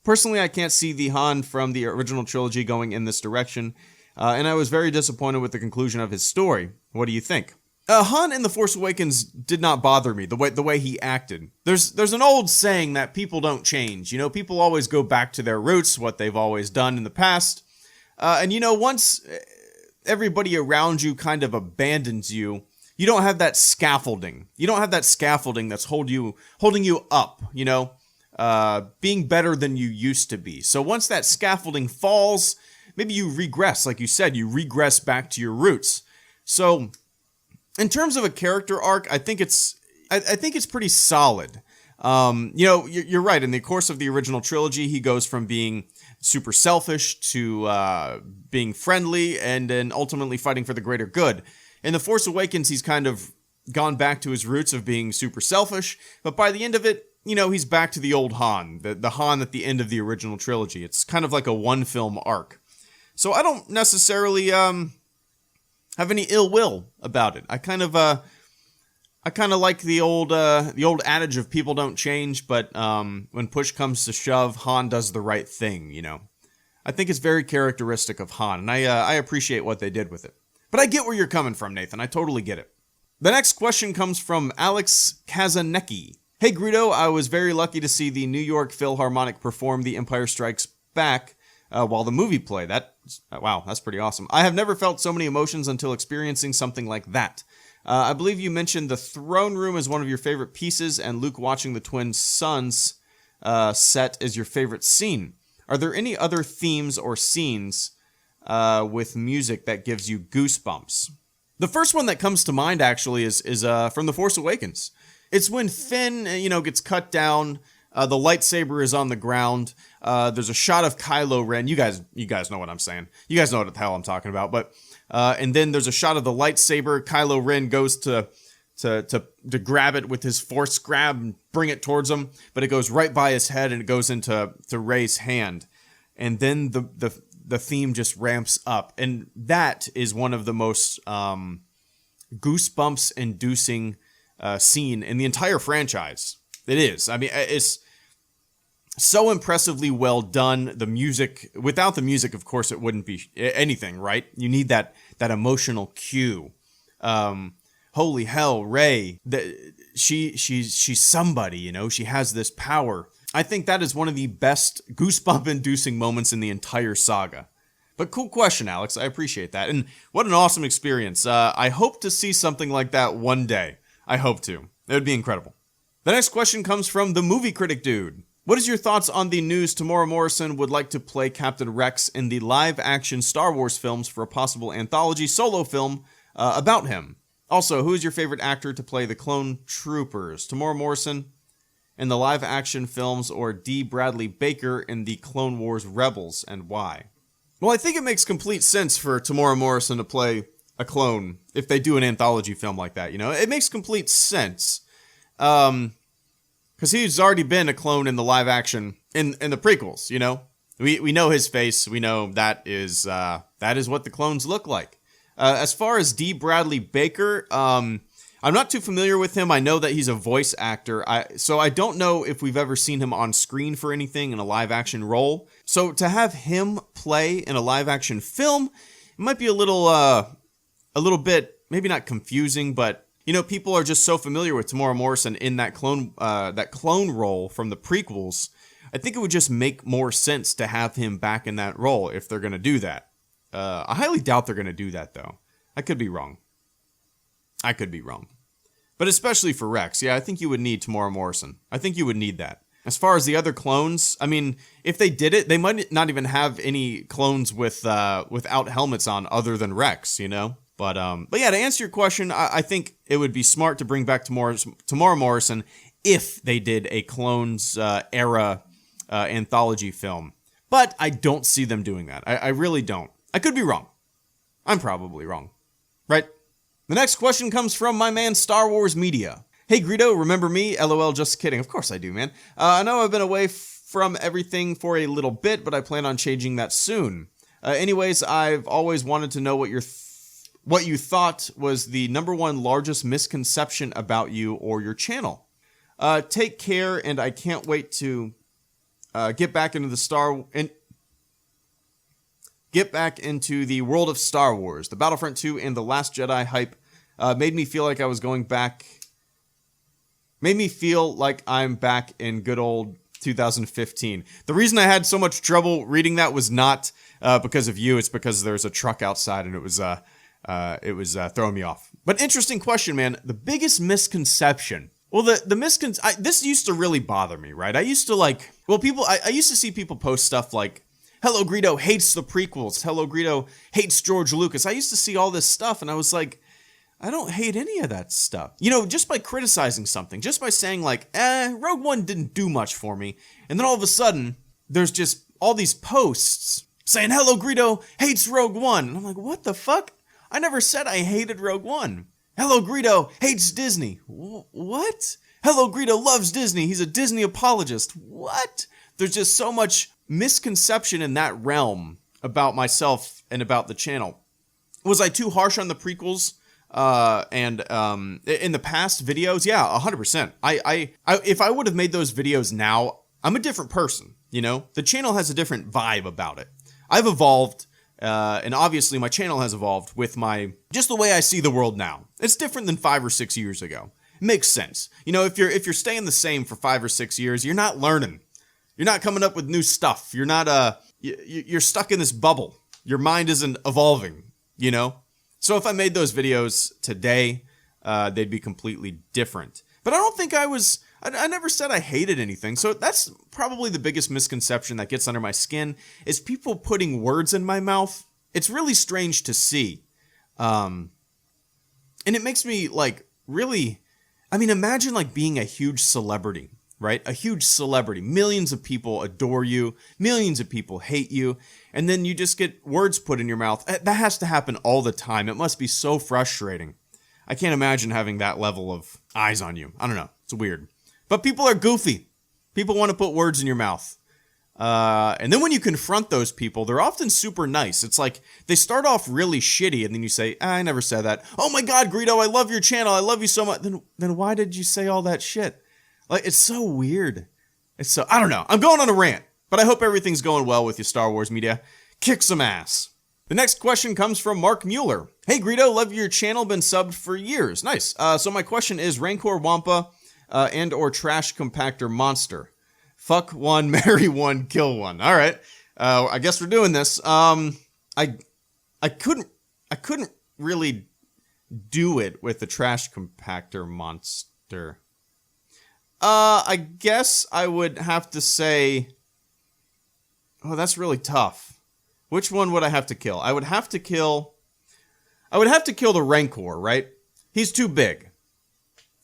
Personally, I can't see the Han from the original trilogy going in this direction, and I was very disappointed with the conclusion of his story. What do you think? Han in The Force Awakens did not bother me, the way he acted. There's an old saying that people don't change. People always go back to their roots, what they've always done in the past. And once everybody around you kind of abandons you, you don't have that scaffolding. You don't have that scaffolding that's holding you up, being better than you used to be. So once that scaffolding falls, maybe you regress, like you said, you regress back to your roots. So in terms of a character arc, I think it's pretty solid. You're right. In the course of the original trilogy, he goes from being super selfish to being friendly and then ultimately fighting for the greater good. In The Force Awakens, he's kind of gone back to his roots of being super selfish, but by the end of it, he's back to the old Han, the Han at the end of the original trilogy. It's kind of like a one-film arc. So I don't necessarily have any ill will about it. I kind of like the old adage of people don't change, but when push comes to shove, Han does the right thing. I think it's very characteristic of Han, and I appreciate what they did with it. But I get where you're coming from, Nathan. I totally get it. The next question comes from Alex Kazanecki. Hey, Greedo, I was very lucky to see the New York Philharmonic perform The Empire Strikes Back while the movie played. Wow, that's pretty awesome. I have never felt so many emotions until experiencing something like that. I believe you mentioned the throne room is one of your favorite pieces, and Luke watching the twin sons set is your favorite scene. Are there any other themes or scenes with music that gives you goosebumps? The first one that comes to mind actually is from The Force Awakens. It's when Finn, gets cut down. The lightsaber is on the ground. There's a shot of Kylo Ren. You guys know what I'm saying. You guys know what the hell I'm talking about. But and then there's a shot of the lightsaber. Kylo Ren goes to grab it with his force grab and bring it towards him, but it goes right by his head and it goes into Rey's hand. And then the theme just ramps up, and that is one of the most goosebumps-inducing scene in the entire franchise. It is. I mean, it's so impressively well done. The music, without the music, of course, it wouldn't be anything, right? You need that emotional cue. Holy hell, Rey! She's somebody, she has this power. I think that is one of the best goosebump-inducing moments in the entire saga. But cool question, Alex. I appreciate that. And what an awesome experience. I hope to see something like that one day. I hope to. It would be incredible. The next question comes from the movie critic dude. What is your thoughts on the news Tamora Morrison would like to play Captain Rex in the live-action Star Wars films for a possible anthology solo film about him? Also, who is your favorite actor to play the clone troopers? Tamora Morrison in the live-action films or D. Bradley Baker in the Clone Wars Rebels, and why? Well, I think it makes complete sense for Tamora Morrison to play a clone if they do an anthology film like that, you know? It makes complete sense. Because he's already been a clone in the live-action, in the prequels, you know? We know his face. We know that is what the clones look like. As far as D. Bradley Baker, I'm not too familiar with him. I know that he's a voice actor, so I don't know if we've ever seen him on screen for anything in a live-action role. So to have him play in a live-action film, it might be a little bit, maybe not confusing, but you know, people are just so familiar with Tamora Morrison in that clone role from the prequels. I think it would just make more sense to have him back in that role if they're going to do that. I highly doubt they're going to do that, though. I could be wrong. But especially for Rex, yeah, I think you would need Tamora Morrison. I think you would need that. As far as the other clones, I mean, if they did it, they might not even have any clones without helmets on other than Rex, you know? But yeah, to answer your question, I think it would be smart to bring back Tamora Morrison if they did a Clones era anthology film. But I don't see them doing that. I really don't. I could be wrong. I'm probably wrong. Right? The next question comes from my man Star Wars Media. Hey Greedo, remember me? LOL, just kidding. Of course I do, man. I know I've been away from everything for a little bit, but I plan on changing that soon. Anyways, I've always wanted to know what you thought was the #1 largest misconception about you or your channel. Take care, and I can't wait to get back into the world of Star Wars. The Battlefront 2 and The Last Jedi hype made me feel like I'm back in good old 2015. The reason I had so much trouble reading that was not because of you. It's because there's a truck outside and it was throwing me off. But interesting question, man. The biggest misconception. Well, this used to really bother me, right? I used to I used to see people post stuff like, HelloGreedo hates the prequels. HelloGreedo hates George Lucas. I used to see all this stuff, and I was like, I don't hate any of that stuff. You know, just by criticizing something, just by saying like, Rogue One didn't do much for me. And then all of a sudden, there's just all these posts saying HelloGreedo hates Rogue One. And I'm like, what the fuck? I never said I hated Rogue One. HelloGreedo hates Disney. What? HelloGreedo loves Disney. He's a Disney apologist. What? There's just so much misconception in that realm about myself and about the channel. Was I too harsh on the prequels and in the past videos? Yeah, 100%. If I would have made those videos now, I'm a different person, you know? The channel has a different vibe about it. I've evolved, and obviously my channel has evolved with just the way I see the world now. It's different than 5 or 6 years ago. It makes sense. You know, if you're staying the same for 5 or 6 years, you're not learning. You're not coming up with new stuff. You're not, you're stuck in this bubble. Your mind isn't evolving, you know? So if I made those videos today, they'd be completely different. But I don't think I never said I hated anything. So that's probably the biggest misconception that gets under my skin is people putting words in my mouth. It's really strange to see. And it makes me like really, I mean, imagine like being a huge celebrity. Right? A huge celebrity. Millions of people adore you. Millions of people hate you. And then you just get words put in your mouth. That has to happen all the time. It must be so frustrating. I can't imagine having that level of eyes on you. I don't know. It's weird. But people are goofy. People want to put words in your mouth. And then when you confront those people, they're often super nice. It's like they start off really shitty and then you say, I never said that. Oh my God, Greedo, I love your channel. I love you so much. Then why did you say all that shit? Like, it's so weird. I don't know. I'm going on a rant, but I hope everything's going well with you, Star Wars Media. Kick some ass. The next question comes from Mark Mueller. Hey, Greedo, love your channel, been subbed for years. Nice. So my question is, Rancor Wampa and or Trash Compactor Monster? Fuck one, marry one, kill one. All right. I guess we're doing this. I couldn't really do it with the Trash Compactor Monster. I guess I would have to say, oh, that's really tough. Which one would I have to kill? I would have to kill the Rancor, right? He's too big.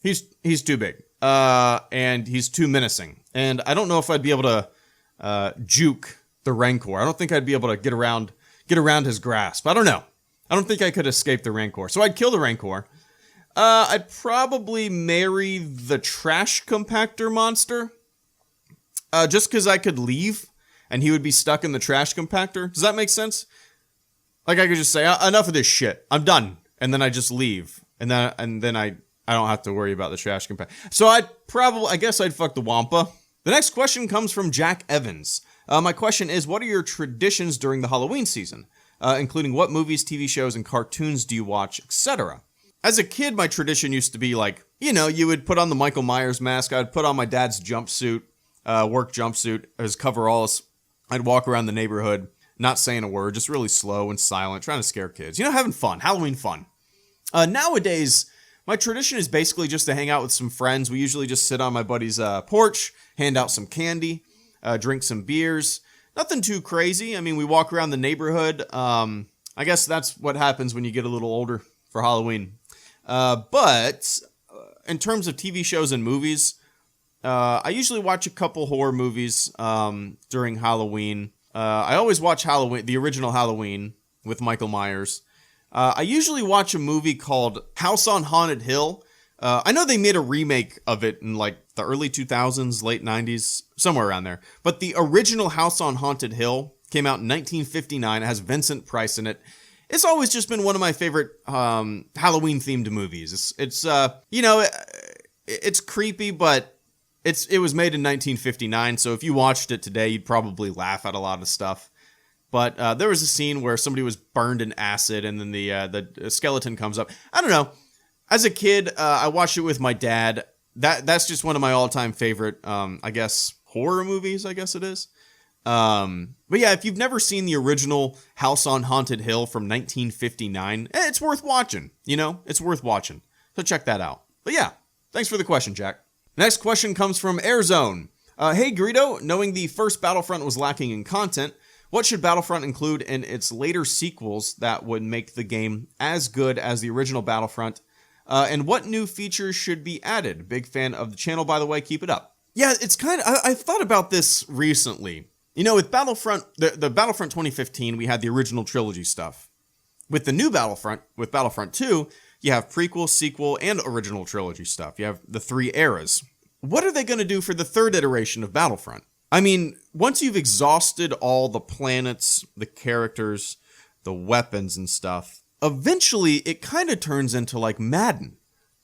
He's too big. and he's too menacing. And I don't know if I'd be able to juke the Rancor. I don't think I'd be able to get around his grasp. I don't know. I don't think I could escape the Rancor. So I'd kill the Rancor. I'd probably marry the trash compactor monster. Just because I could leave and he would be stuck in the trash compactor. Does that make sense? Like I could just say, enough of this shit. I'm done. And then I just leave. And then I don't have to worry about the trash compactor. So I guess I'd fuck the Wampa. The next question comes from Jack Evans. My question is, what are your traditions during the Halloween season? Including what movies, TV shows, and cartoons do you watch, etc. As a kid, my tradition used to be like, you would put on the Michael Myers mask. I'd put on my dad's jumpsuit, work jumpsuit, his coveralls. I'd walk around the neighborhood, not saying a word, just really slow and silent, trying to scare kids. Having fun, Halloween fun. Nowadays, my tradition is basically just to hang out with some friends. We usually just sit on my buddy's porch, hand out some candy, drink some beers. Nothing too crazy. I mean, we walk around the neighborhood. I guess that's what happens when you get a little older for Halloween. But in terms of TV shows and movies, I usually watch a couple horror movies during Halloween. I always watch the original Halloween with Michael Myers. I usually watch a movie called House on Haunted Hill. I know they made a remake of it in like the early 2000s, late 90s, somewhere around there. But the original House on Haunted Hill came out in 1959. It has Vincent Price in it. It's always just been one of my favorite Halloween-themed movies. It's creepy, but it was made in 1959, so if you watched it today, you'd probably laugh at a lot of stuff. But there was a scene where somebody was burned in acid, and then the skeleton comes up. I don't know. As a kid, I watched it with my dad. That's just one of my all-time favorite, I guess, horror movies, I guess it is. But yeah, if you've never seen the original House on Haunted Hill from 1959, it's worth watching. It's worth watching. So check that out. But yeah, thanks for the question, Jack. Next question comes from Airzone. Hey, Greedo, knowing the first Battlefront was lacking in content, what should Battlefront include in its later sequels that would make the game as good as the original Battlefront? And what new features should be added? Big fan of the channel, by the way. Keep it up. Yeah, it's kind of... I've thought about this recently. With Battlefront, the Battlefront 2015, we had the original trilogy stuff. With the new Battlefront, with Battlefront 2, you have prequel, sequel, and original trilogy stuff. You have the 3 eras. What are they going to do for the third iteration of Battlefront? I mean, once you've exhausted all the planets, the characters, the weapons and stuff, eventually it kind of turns into like Madden,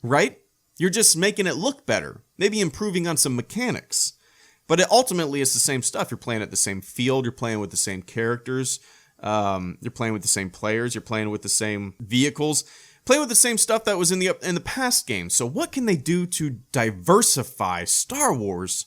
right? You're just making it look better, maybe improving on some mechanics. But ultimately, it's the same stuff. You're playing at the same field. You're playing with the same characters. You're playing with the same players. You're playing with the same vehicles. Playing with the same stuff that was in the past games. So what can they do to diversify Star Wars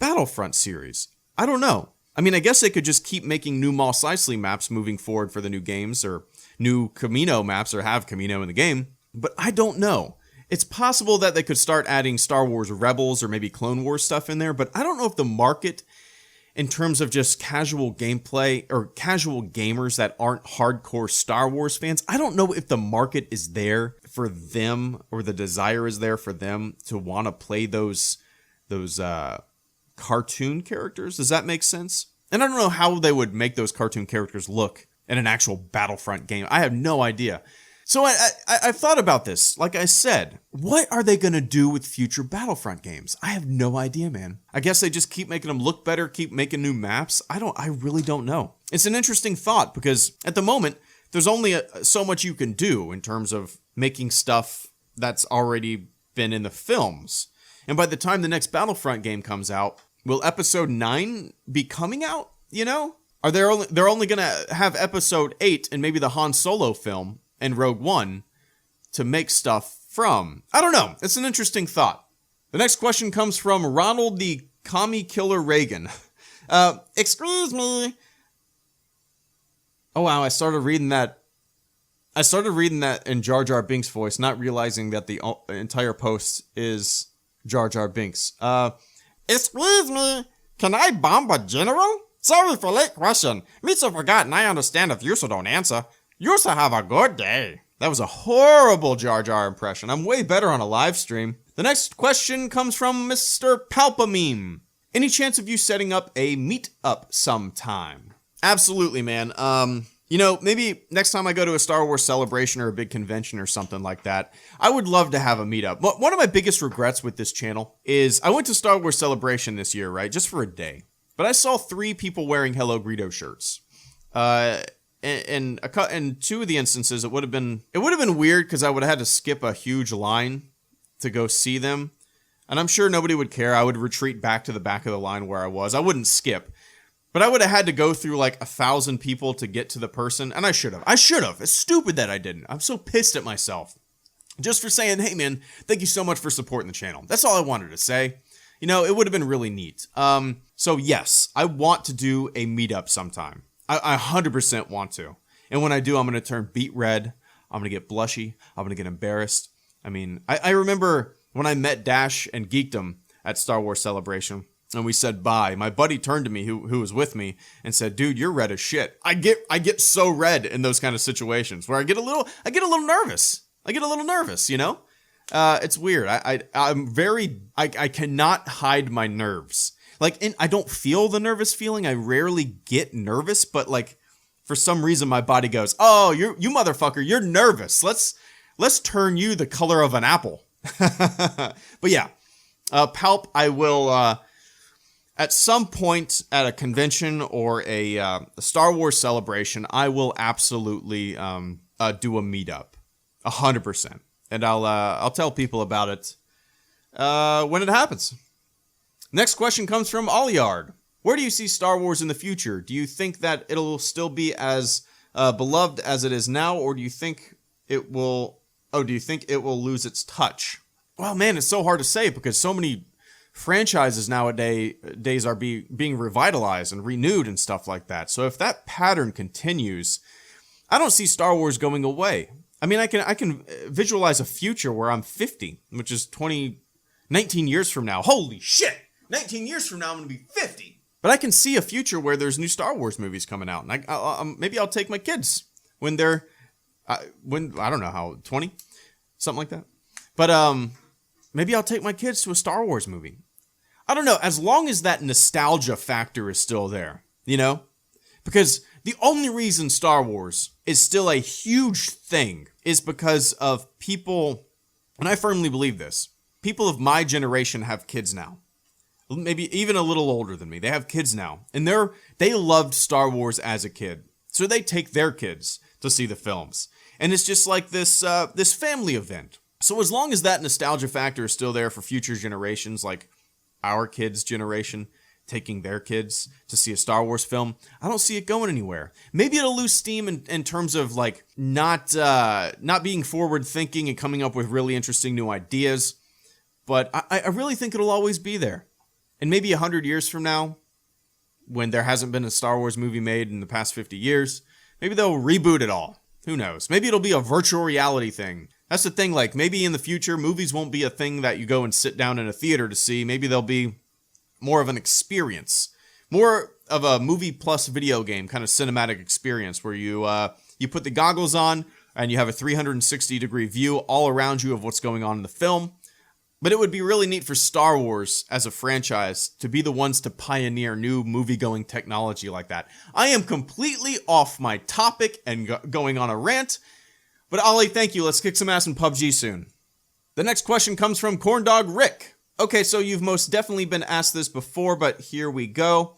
Battlefront series? I don't know. I mean, I guess they could just keep making new Mos Eisley maps moving forward for the new games, or new Camino maps, or have Camino in the game. But I don't know. It's possible that they could start adding Star Wars Rebels or maybe Clone Wars stuff in there, but I don't know if the market, in terms of just casual gameplay or casual gamers that aren't hardcore Star Wars fans, I don't know if the market is there for them, or the desire is there for them to want to play those cartoon characters. Does that make sense? And I don't know how they would make those cartoon characters look in an actual Battlefront game. I have no idea. So I've thought about this. Like I said, what are they going to do with future Battlefront games? I have no idea, man. I guess they just keep making them look better, keep making new maps. I really don't know. It's an interesting thought, because at the moment, there's only so much you can do in terms of making stuff that's already been in the films. And by the time the next Battlefront game comes out, will Episode 9 be coming out, They're only going to have Episode 8 and maybe the Han Solo film and Rogue One to make stuff from. I don't know. It's an interesting thought. The next question comes from Ronald the Commie Killer Reagan. Excuse me. Oh wow, I started reading that in Jar Jar Binks' voice, not realizing that the entire post is Jar Jar Binks. Excuse me, can I bomb a general? Sorry for late question. Me so forgotten, I understand if you so don't answer. You so have a good day. That was a horrible Jar Jar impression. I'm way better on a live stream. The next question comes from Mr. Palpameme. Any chance of you setting up a meet-up sometime? Absolutely, man. Maybe next time I go to a Star Wars celebration or a big convention or something like that, I would love to have a meetup. One of my biggest regrets with this channel is I went to Star Wars Celebration this year, right? Just for a day. But I saw 3 people wearing HelloGreedo shirts. In two of the instances, it would have been weird because I would have had to skip a huge line to go see them. And I'm sure nobody would care. I would retreat back to the back of the line where I was. I wouldn't skip. But I would have had to go through like 1,000 people to get to the person. And I should have. It's stupid that I didn't. I'm so pissed at myself. Just for saying, hey man, thank you so much for supporting the channel. That's all I wanted to say. It would have been really neat. So yes, I want to do a meetup sometime. I 100% want to. And when I do, I'm going to turn beet red. I'm going to get blushy. I'm going to get embarrassed. I mean, I remember when I met Dash and Geekdom at Star Wars Celebration and we said bye. My buddy turned to me who was with me and said, dude, you're red as shit. I get so red in those kind of situations where I get a little nervous. It's weird. I cannot hide my nerves. I don't feel the nervous feeling. I rarely get nervous, but for some reason my body goes, oh, you motherfucker, you're nervous. Let's turn you the color of an apple. But yeah, Palp, I will, at some point at a convention or a Star Wars celebration, I will absolutely, do a meetup 100%. And I'll tell people about it, when it happens. Next question comes from Olyard. Where do you see Star Wars in the future? Do you think that it'll still be as beloved as it is now, or do you think it will lose its touch? Well, man, it's so hard to say because so many franchises nowadays are being revitalized and renewed and stuff like that. So if that pattern continues, I don't see Star Wars going away. I mean, I can visualize a future where I'm 50, which is 19 years from now. Holy shit! 19 years from now, I'm going to be 50. But I can see a future where there's new Star Wars movies coming out. And maybe I'll take my kids when they're, I don't know how, 20? Something like that. But maybe I'll take my kids to a Star Wars movie. I don't know, as long as that nostalgia factor is still there, Because the only reason Star Wars is still a huge thing is because of people, and I firmly believe this, people of my generation have kids now. Maybe even a little older than me. They have kids now. And they loved Star Wars as a kid. So they take their kids to see the films. And it's just like this family event. So as long as that nostalgia factor is still there for future generations, like our kids' generation taking their kids to see a Star Wars film, I don't see it going anywhere. Maybe it'll lose steam in terms of not being forward thinking and coming up with really interesting new ideas. But I really think it'll always be there. And maybe 100 years from now, when there hasn't been a Star Wars movie made in the past 50 years, maybe they'll reboot it all. Who knows? Maybe it'll be a virtual reality thing. That's the thing, maybe in the future, movies won't be a thing that you go and sit down in a theater to see. Maybe they'll be more of an experience. More of a movie plus video game kind of cinematic experience where you put the goggles on and you have a 360-degree view all around you of what's going on in the film. But it would be really neat for Star Wars as a franchise to be the ones to pioneer new movie-going technology like that. I am completely off my topic and going on a rant. But Ollie, thank you. Let's kick some ass in PUBG soon. The next question comes from Corndog Rick. Okay, so you've most definitely been asked this before, but here we go.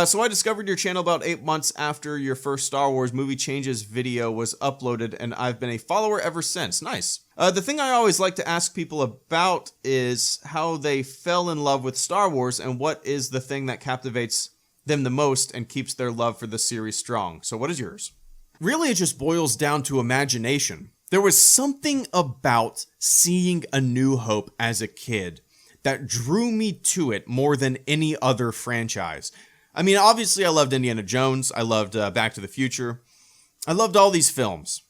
So I discovered your channel about 8 months after your first Star Wars movie changes video was uploaded, and I've been a follower ever since. Nice. The thing I always like to ask people about is how they fell in love with Star Wars and what is the thing that captivates them the most and keeps their love for the series strong. So what is yours? Really, it just boils down to imagination. There was something about seeing A New Hope as a kid that drew me to it more than any other franchise. I mean, obviously I loved Indiana Jones, I loved Back to the Future, I loved all these films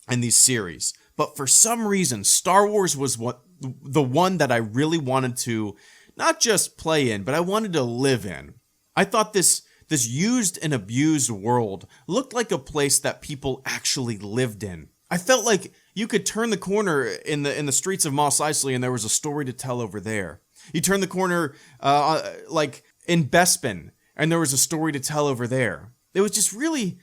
and these series, but for some reason, Star Wars was the one that I really wanted to not just play in, but I wanted to live in. I thought this used and abused world looked like a place that people actually lived in. I felt like you could turn the corner in the streets of Mos Eisley and there was a story to tell over there. You turn the corner like in Bespin and there was a story to tell over there. It was just really,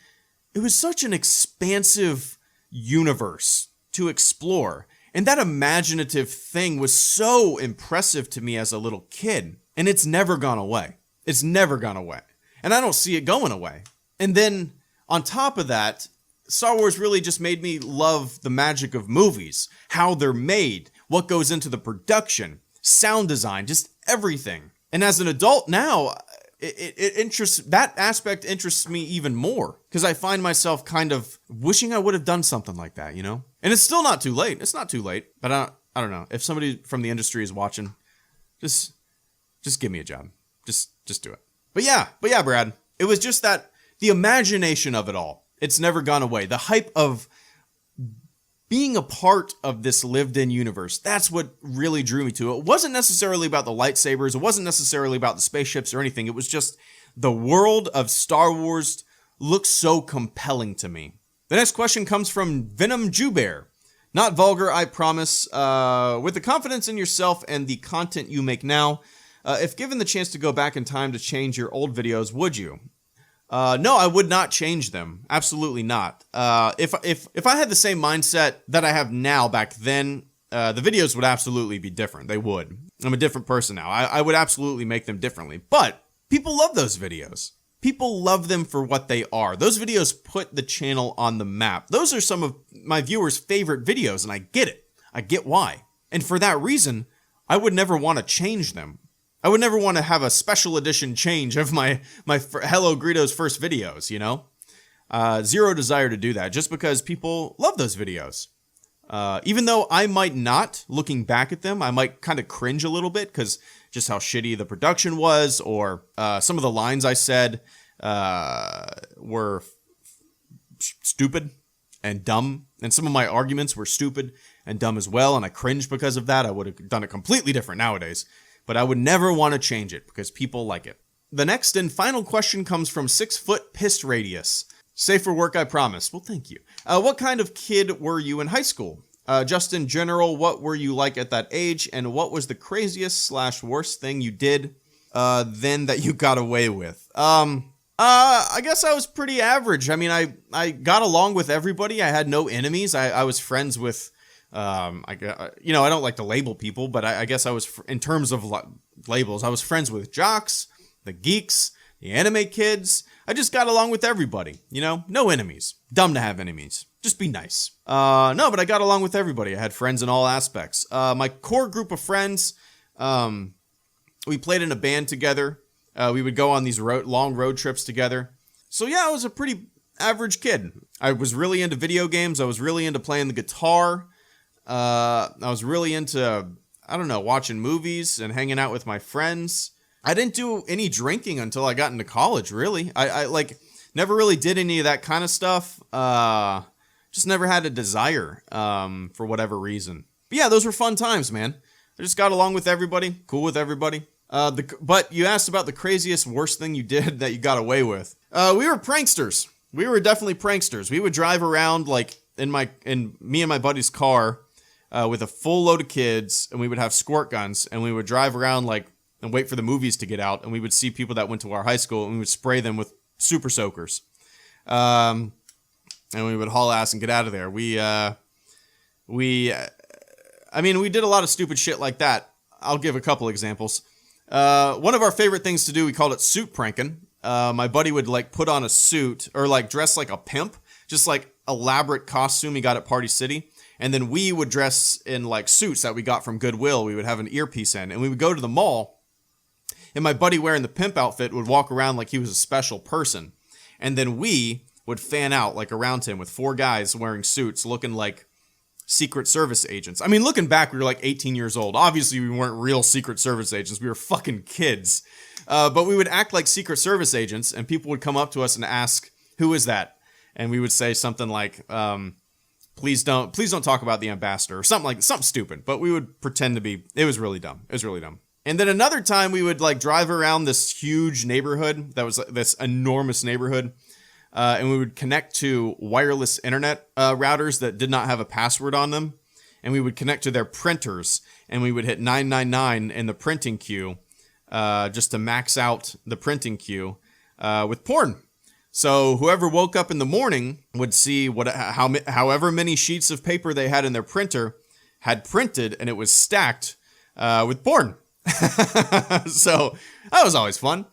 it was such an expansive universe to explore. And that imaginative thing was so impressive to me as a little kid. And it's never gone away. It's never gone away. And I don't see it going away. And then on top of that, Star Wars really just made me love the magic of movies, how they're made, what goes into the production, sound design, just everything. And as an adult now, that aspect interests me even more because I find myself kind of wishing I would have done something like that, you know? And it's still not too late. It's not too late, but I don't know. If somebody from the industry is watching, just give me a job. Just do it. But yeah, Brad, it was just that the imagination of it all. It's never gone away. The hype of being a part of this lived-in universe, that's what really drew me to it. It wasn't necessarily about the lightsabers. It wasn't necessarily about the spaceships or anything. It was just the world of Star Wars looks so compelling to me. The next question comes from Venom Jubear. Not vulgar, I promise. With the confidence in yourself and the content you make now, if given the chance to go back in time to change your old videos, would you? No, I would not change them. Absolutely not. If I had the same mindset that I have now back then, the videos would absolutely be different. They would. I'm a different person now. I would absolutely make them differently. But people love those videos. People love them for what they are. Those videos put the channel on the map. Those are some of my viewers' favorite videos, and I get it. I get why. And for that reason, I would never want to change them. I would never want to have a special edition change of my HelloGreedo's first videos, you know? Zero desire to do that, just because people love those videos. Even though I might not, looking back at them, I might kind of cringe a little bit, because just how shitty the production was, or some of the lines I said were stupid and dumb, and some of my arguments were stupid and dumb as well, and I cringed because of that. I would have done it completely different nowadays. But I would never want to change it because people like it. The next and final question comes from 6 Foot Piss Radius. Safe for work, I promise. Well, thank you. What kind of kid were you in high school? Just in general, what were you like at that age? And what was the craziest / worst thing you did then that you got away with? I guess I was pretty average. I mean, I got along with everybody. I had no enemies. I was friends with... I don't like to label people, but I guess I was, in terms of labels, I was friends with jocks, the geeks, the anime kids. I just got along with everybody, you know, no enemies. Dumb to have enemies. Just be nice. No, but I got along with everybody. I had friends in all aspects. My core group of friends, we played in a band together. We would go on these long road trips together. So yeah, I was a pretty average kid. I was really into video games. I was really into playing the guitar. I was really into, watching movies and hanging out with my friends. I didn't do any drinking until I got into college, really. I never really did any of that kind of stuff. Just never had a desire, for whatever reason. But yeah, those were fun times, man. I just got along with everybody, cool with everybody. But you asked about the craziest, worst thing you did that you got away with. We were pranksters. We were definitely pranksters. We would drive around, in me and my buddy's car, with a full load of kids, and we would have squirt guns, and we would drive around and wait for the movies to get out, and we would see people that went to our high school, and we would spray them with super soakers, and we would haul ass and get out of there. We did a lot of stupid shit like that. I'll give a couple examples. One of our favorite things to do, we called it suit pranking. My buddy would put on a suit or dress like a pimp, just elaborate costume he got at Party City. And then we would dress in suits that we got from Goodwill. We would have an earpiece in, and we would go to the mall, and my buddy wearing the pimp outfit would walk around like he was a special person. And then we would fan out around him with 4 guys wearing suits looking like Secret Service agents. I mean, looking back, we were 18 years old. Obviously, we weren't real Secret Service agents. We were fucking kids. But we would act like Secret Service agents, and people would come up to us and ask, "Who is that?" And we would say something like, please don't talk about the ambassador, or something stupid, but we would pretend to be. It was really dumb. And then another time we would drive around this huge neighborhood that was this enormous neighborhood. and we would connect to wireless internet routers that did not have a password on them, and we would connect to their printers, and we would hit 999 in the printing queue just to max out the printing queue with porn. So whoever woke up in the morning would see however many sheets of paper they had in their printer had printed, and it was stacked with porn. So that was always fun.